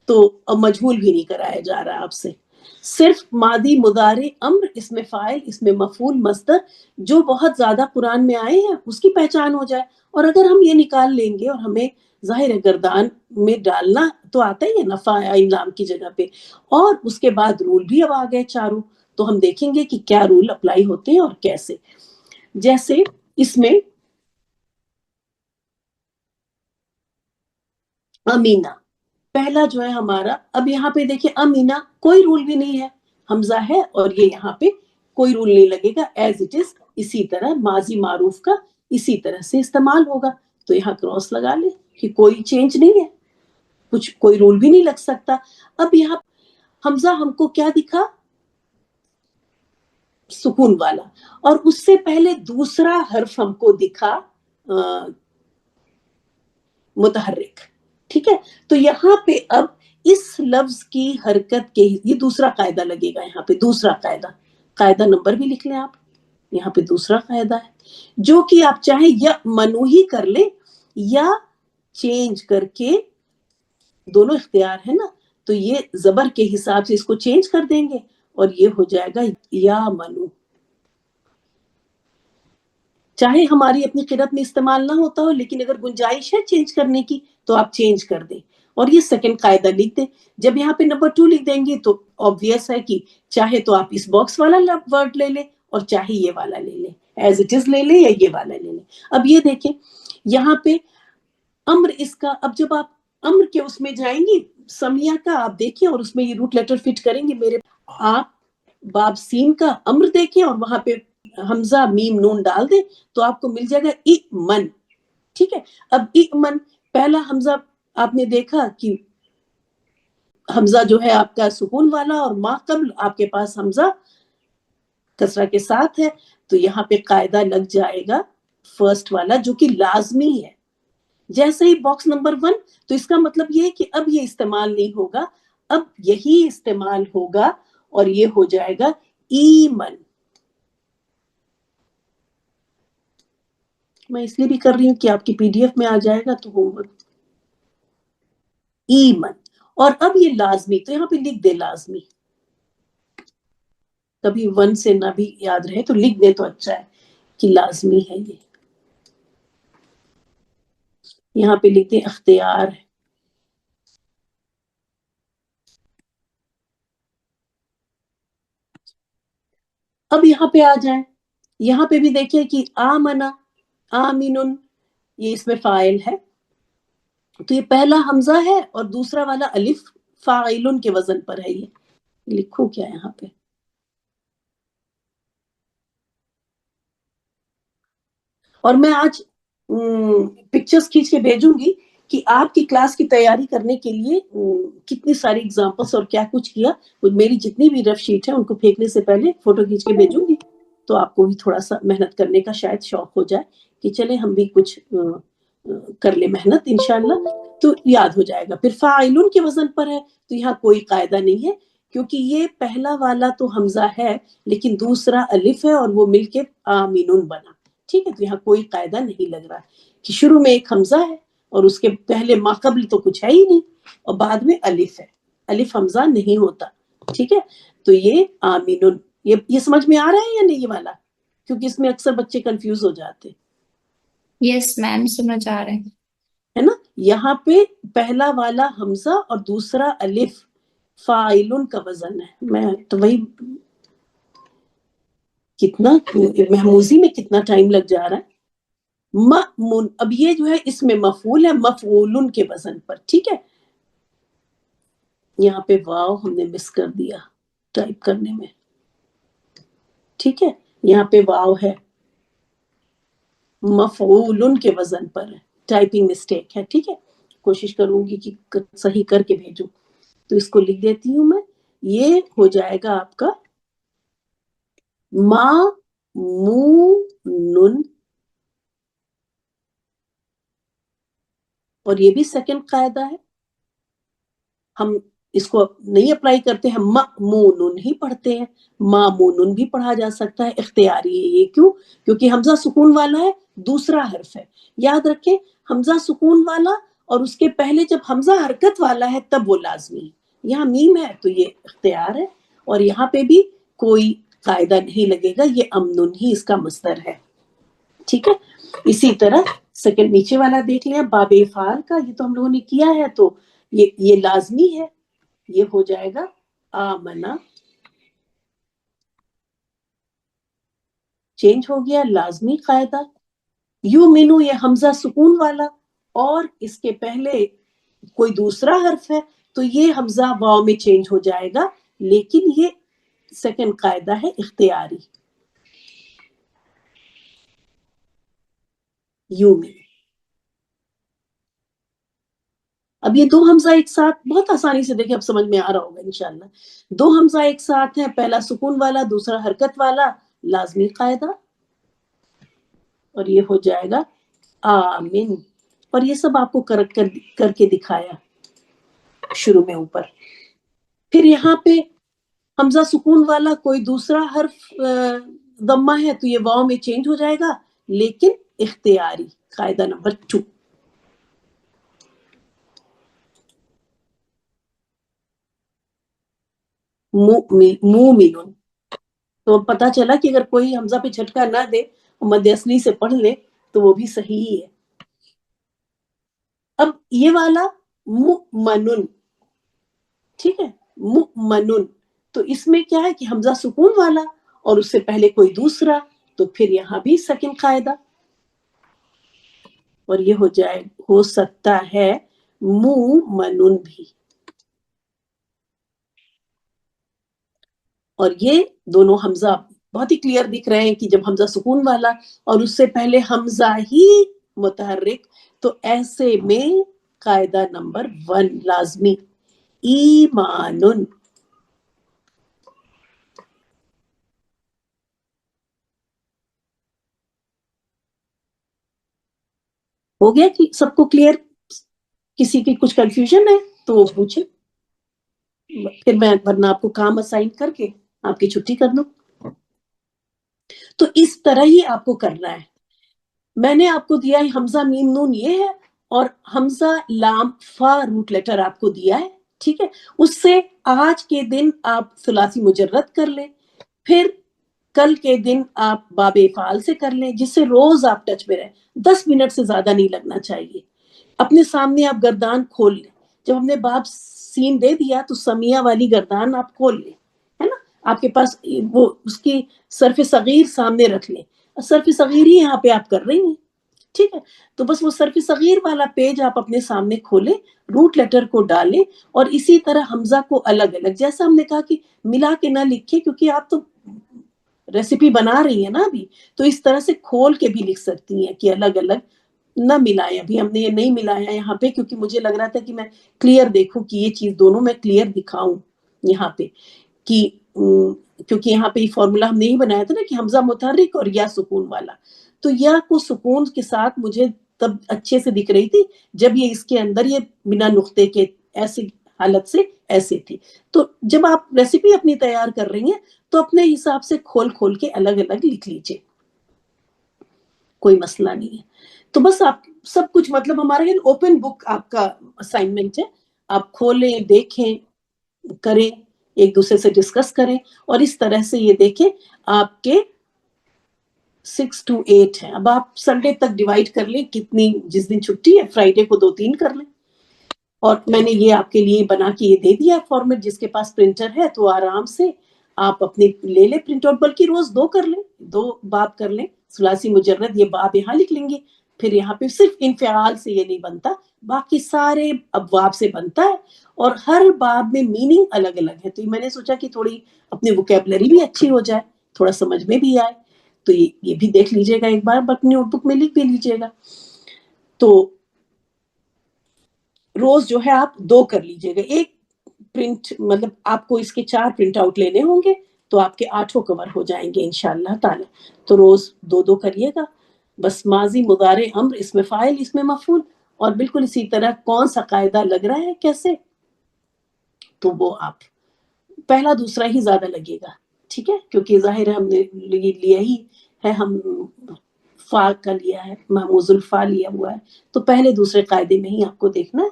Speaker 1: تو مجہول بھی نہیں کرایا جا رہا آپ سے. صرف ماضی مضارع امر، اس میں فاعل، اس میں مفعول مصدر جو بہت زیادہ قرآن میں آئے ہیں اس کی پہچان ہو جائے. اور اگر ہم یہ نکال لیں گے، اور ہمیں ظاہر ہے گردان میں ڈالنا تو آتا ہی ہے نا فاعل لام کی جگہ پہ، اور اس کے بعد رول بھی اب آ گئے چاروں، تو ہم دیکھیں گے کہ کیا رول اپلائی ہوتے ہیں اور کیسے. جیسے اس میں امینہ پہلا جو ہے ہمارا، اب یہاں پہ دیکھیں امینہ کوئی رول بھی نہیں ہے، حمزہ ہے اور یہ یہاں پہ کوئی رول نہیں لگے گا، ایز اٹ از اسی طرح ماضی معروف کا اسی طرح سے استعمال ہوگا. تو یہاں کراس لگا لیں کہ کوئی چینج نہیں ہے، کچھ کوئی رول بھی نہیں لگ سکتا. اب یہاں حمزہ ہم کو کیا دکھا؟ سکون والا، اور اس سے پہلے دوسرا حرف ہم کو دکھا متحرک، ٹھیک ہے. تو یہاں پہ اب اس لفظ کی حرکت کے، یہ دوسرا قاعدہ لگے گا یہاں پہ، دوسرا قاعدہ، قاعدہ نمبر بھی لکھ لیں آپ، یہاں پہ دوسرا قاعدہ ہے جو کہ آپ چاہیں یا منوہی کر لیں یا چینج کر کے، دونوں اختیار ہے نا. تو یہ زبر کے حساب سے اس کو چینج کر دیں گے اور یہ ہو جائے گا یا منو. چاہے ہماری اپنی قرأت میں استعمال نہ ہوتا ہو، لیکن اگر گنجائش ہے چینج کرنے کی تو آپ چینج کر دیں اور یہ سیکنڈ قاعدہ لکھ دیں. جب یہاں پہ نمبر 2 لکھ دیں گے تو obvious ہے کہ چاہے تو آپ اس باکس والا ورڈ لے لیں اور چاہے یہ والا لے لیں، ایز اٹ از لے لیں یا یہ والا لے لیں. اب یہ دیکھیں یہاں پہ امر، اس کا اب جب آپ امر کے اس میں جائیں گی سمیہ کا، آپ دیکھیں اور اس میں یہ روٹ لیٹر فٹ کریں گے میرے، آپ باب سین کا امر دیکھیں اور وہاں پہ حمزہ میم نون ڈال دیں تو آپ کو مل جائے گا ایمن، ٹھیک ہے. اب ایمن پہلا حمزہ آپ نے دیکھا کہ حمزہ جو ہے آپ کا سکون والا، اور ما قبل آپ کے پاس حمزہ کسرہ کے ساتھ ہے، تو یہاں پہ قاعدہ لگ جائے گا فرسٹ والا جو کہ لازمی ہے. جیسے ہی باکس نمبر 1، تو اس کا مطلب یہ ہے کہ اب یہ استعمال نہیں ہوگا، اب یہی استعمال ہوگا اور یہ ہو جائے گا ایمن. میں اس لیے بھی کر رہی ہوں کہ آپ کی پی ڈی ایف میں آ جائے گا تو ہوم ورک. ایمن، اور اب یہ لازمی، تو یہاں پہ لکھ دے لازمی، کبھی 1 سے نہ بھی یاد رہے تو لکھ دے تو اچھا ہے کہ لازمی ہے. یہ یہاں پہ لکھ دیں اختیار ہے. اب یہاں پہ آ جائیں، یہاں پہ بھی دیکھیں کہ آمنا آمینن، یہ اس میں فاعل ہے، تو یہ پہلا حمزہ ہے اور دوسرا والا الف فاعلن کے وزن پر ہے. یہ لکھوں کیا یہاں پہ؟ اور میں آج پکچرز کھینچ کے بھیجوں گی کہ آپ کی کلاس کی تیاری کرنے کے لیے کتنی ساری اگزامپلس اور کیا کچھ کیا. میری جتنی بھی رف شیٹ ہے ان کو پھینکنے سے پہلے فوٹو کھینچ کے بھیجوں گی، تو آپ کو بھی تھوڑا سا محنت کرنے کا شاید شوق ہو جائے کہ چلیں ہم بھی کچھ کر لیں محنت، انشاءاللہ تو یاد ہو جائے گا. پھر فاعلن کے وزن پر ہے تو یہاں کوئی قاعدہ نہیں ہے، کیونکہ یہ پہلا والا تو حمزہ ہے لیکن دوسرا الف ہے اور وہ مل کے آمینن بنا، ٹھیک ہے. تو یہاں کوئی قاعدہ نہیں لگ رہا کہ شروع میں ایک حمزہ ہے اور اس کے پہلے ما قبل تو کچھ ہے ہی نہیں اور بعد میں الف ہے، الف حمزہ نہیں ہوتا، ٹھیک ہے. تو یہ آمینن، یہ سمجھ میں آ رہا ہے یا نہیں یہ والا؟ کیونکہ اس میں اکثر بچے کنفیوز ہو جاتے
Speaker 2: یس میم سمجھ آ رہے ہیں.
Speaker 1: ہے نا. یہاں پہ پہلا والا حمزہ اور دوسرا الف فاعلن کا وزن ہے. میں تو وہی کتنا محموزی میں کتنا ٹائم لگ جا رہا ہے. مأمون، اب یہ جو ہے اس میں مفعول ہے مفعولن کے وزن پر، ٹھیک ہے. یہاں پہ واو ہم نے مس کر دیا ٹائپ کرنے میں، ٹھیک ہے، یہاں پہ واو ہے، مفعول کے وزن پر ہے، ٹائپنگ مسٹیک ہے، ٹھیک ہے، کوشش کروں گی کہ صحیح کر کے بھیجوں، تو اس کو لکھ دیتی ہوں میں، یہ ہو جائے گا آپ کا مامون، اور یہ بھی سیکنڈ قاعدہ ہے، ہم اس کو نہیں اپلائی کرتے ہیں، مأمون ہی پڑھتے ہیں، مامون بھی پڑھا جا سکتا ہے، اختیاری ہے یہ، کیوں؟ کیونکہ حمزہ سکون والا ہے، دوسرا حرف ہے، یاد رکھیں حمزہ سکون والا اور اس کے پہلے جب حمزہ حرکت والا ہے تب وہ لازمی ہے، یہاں میم ہے تو یہ اختیار ہے، اور یہاں پہ بھی کوئی قاعدہ نہیں لگے گا، یہ امن ہی اس کا مصدر ہے، ٹھیک ہے۔ اسی طرح سیکنڈ نیچے والا دیکھ لیں، باب افعال کا، یہ تو ہم لوگوں نے کیا ہے، تو یہ لازمی ہے، یہ ہو جائے گا آمنا، چینج ہو گیا، لازمی قاعدہ، یومنو یہ حمزہ سکون والا اور اس کے پہلے کوئی دوسرا حرف ہے تو یہ حمزہ واو میں چینج ہو جائے گا، لیکن یہ سیکنڈ قاعدہ ہے اختیاری، یومن۔ اب یہ دو حمزہ ایک ساتھ بہت آسانی سے دیکھیں، اب سمجھ میں آ رہا ہوگا انشاءاللہ، دو حمزہ ایک ساتھ ہیں، پہلا سکون والا دوسرا حرکت والا، لازمی قاعدہ، اور یہ ہو جائے گا آمین، اور یہ سب آپ کو کر کے دکھایا شروع میں اوپر۔ پھر یہاں پہ حمزہ سکون والا کوئی دوسرا حرف ضمہ ہے تو یہ واو میں چینج ہو جائے گا، لیکن اختیاری، قاعدہ نمبر 2۔ مومن، تو پتہ چلا کہ اگر کوئی حمزہ پہ جھٹکا نہ دے مد اصلی سے پڑھ لے تو وہ بھی صحیح ہی ہے۔ اب یہ والا مؤمن، ٹھیک ہے، مؤمن، تو اس میں کیا ہے کہ حمزہ سکون والا اور اس سے پہلے کوئی دوسرا، تو پھر یہاں بھی سیکنڈ قاعدہ، اور یہ ہو سکتا ہے مومن بھی، اور یہ دونوں حمزہ بہت ہی کلیئر دکھ رہے ہیں کہ جب حمزہ سکون والا اور اس سے پہلے حمزہ ہی متحرک، تو ایسے میں قاعدہ نمبر 1 لازمی، ایمان، ہو گیا کہ سب کو کلیئر؟ کسی کی کچھ کنفیوژن ہے تو وہ پوچھے، پھر میں ورنہ آپ کو کام اسائن کر کے آپ کی چھٹی کر دوں۔ تو اس طرح ہی آپ کو کرنا ہے، میں نے آپ کو دیا ہے حمزہ میم نون یہ ہے، اور حمزہ لام فا روٹ لیٹر آپ کو دیا ہے، ٹھیک ہے، اس سے آج کے دن آپ ثلاثی مجرد کر لیں، پھر کل کے دن آپ باب افعال سے کر لیں، جس سے روز آپ ٹچ میں رہیں، 10 منٹ سے زیادہ نہیں لگنا چاہیے، اپنے سامنے آپ گردان کھول لیں، جب ہم نے باب سین دے دیا تو سمیہ والی گردان آپ کھول لیں، ہے نا، آپ کے پاس وہ اس کی صرف صغیر سامنے رکھ لیں، صرف صغیر ہی یہاں پہ آپ کر رہی ہیں، ٹھیک ہے، تو بس وہ صرف صغیر والا پیج آپ اپنے سامنے کھولیں، روٹ لیٹر کو ڈالیں، اور اسی طرح حمزہ کو الگ الگ، جیسا ہم نے کہا کہ ملا کے نہ لکھیں، کیونکہ آپ تو ریسیپی بنا رہی ہیں نا ابھی، تو اس طرح سے کھول کے بھی لکھ سکتی ہیں کہ الگ الگ نہ ملائیں، ابھی ہم نے یہ نہیں ملایا یہاں پہ کیونکہ مجھے لگ رہا تھا کہ میں کلیئر دیکھوں کہ یہ چیز دونوں میں کلیئر دکھاؤں یہاں پہ، کہ کیونکہ یہاں پہ یہ فارمولا ہم نے ہی بنایا تھا نا کہ حمزہ متحرک اور یا سکون والا، تو یا کو سکون کے ساتھ مجھے تب اچھے سے دکھ رہی تھی جب یہ اس کے اندر یہ بنا نقطے کے ایسی حالت سے ایسے تھی، تو جب آپ ریسیپی اپنی تیار کر رہی ہیں تو اپنے حساب سے کھول کھول کے الگ الگ لکھ لیجئے، کوئی مسئلہ نہیں ہے۔ تو بس آپ سب کچھ مطلب ہمارا یہ اوپن بک آپ کا اسائنمنٹ ہے، آپ کھولیں، دیکھیں، کریں، ایک دوسرے سے ڈسکس کریں، اور اس طرح سے یہ دیکھیں آپ کے 6 to 8 ہیں، اب آپ سنڈے تک ڈیوائیڈ کر لیں، کتنی جس دن چھٹی ہے فرائیڈے کو 2-3 کر لیں، اور میں نے یہ آپ کے لیے بنا کے یہ دے دیا فارمیٹ، جس کے پاس پرنٹر ہے تو آرام سے آپ اپنے لے لیں پرنٹ آؤٹ، بلکہ روز 2 کر لیں، 2 باب کر لیں، ثلاثی مجرد، یہ باب یہاں لکھ لیں گے پھر یہاں پہ صرف انفعال سے یہ نہیں بنتا، باقی سارے ابواب سے بنتا ہے، اور ہر باب میں میننگ الگ الگ ہے. تو میں نے سوچا کہ تھوڑی اپنی ووکیبلری بھی اچھی ہو جائے، تھوڑا سمجھ میں بھی آئے. تو یہ بھی دیکھ لیجئے گا ایک بار، اپنی نوٹ بک میں لکھ بھی لیجئے گا. تو روز جو ہے آپ 2 کر لیجئے گا. ایک پرنٹ، مطلب آپ کو اس کے 4 پرنٹ آؤٹ لینے ہوں گے تو آپ کے 8 کور ہو جائیں گے انشاءاللہ تعالی. تو روز 2 کریے گا. بس ماضی، مضارع، امر، اسم فاعل، اسم مفعول، اور بالکل اسی طرح کون سا قاعدہ لگ رہا ہے کیسے، تو وہ آپ پہلا دوسرا ہی زیادہ لگے گا. ٹھیک ہے، کیونکہ ظاہر ہے ہم نے لیا ہی ہے، ہم فا کا لیا ہے، محموز الفا لیا ہوا ہے، تو پہلے دوسرے قاعدے میں ہی آپ کو دیکھنا ہے.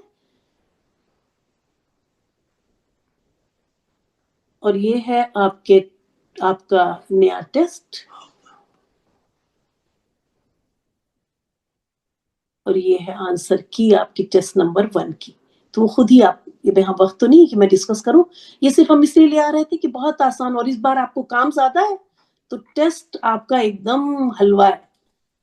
Speaker 1: اور یہ ہے آپ کا نیا ٹیسٹ، اور یہ ہے آنسر کی آپ کی ٹیسٹ نمبر 1 کی. تو وہ خود ہی آپ، یہاں وقت تو نہیں کہ میں ڈسکس کروں، یہ صرف ہم اس لیے لے آ رہے تھے کہ بہت آسان، اور اس بار آپ کو کام زیادہ ہے تو ٹیسٹ آپ کا ایک دم حلوہ ہے.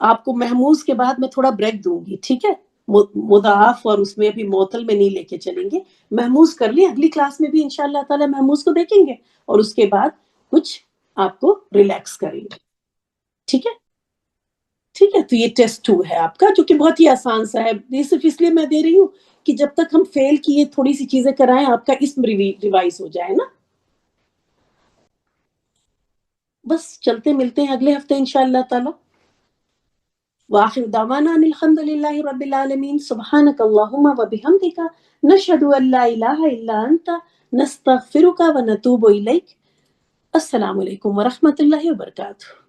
Speaker 1: آپ کو محموز کے بعد میں تھوڑا بریک دوں گی، ٹھیک ہے، مضاعف اور اس میں بھی معطل میں نہیں لے کے چلیں گے. محموز کر لیں، اگلی کلاس میں بھی انشاءاللہ تعالی محموز کو دیکھیں گے، اور اس کے بعد کچھ آپ کو ریلیکس کریں گے. ٹھیک ہے، ٹھیک ہے. تو یہ ٹیسٹ 2 ہے آپ کا، جو کہ بہت ہی آسان سا ہے. یہ صرف اس لیے میں دے رہی ہوں کہ جب تک ہم فیل کیے تھوڑی سی چیزیں کرائیں، آپ کا اسم ریوائز ہو جائے نا. بس چلتے ملتے ہیں اگلے ہفتے انشاءاللہ تعالی. وآخر دعوانا ان الحمد للہ رب العالمین. سبحانک اللہم وبحمدک، نشہد ان لا الہ الا انت، نستغفرک ونتوب الیک. السلام علیکم ورحمۃ اللہ وبرکاتہ.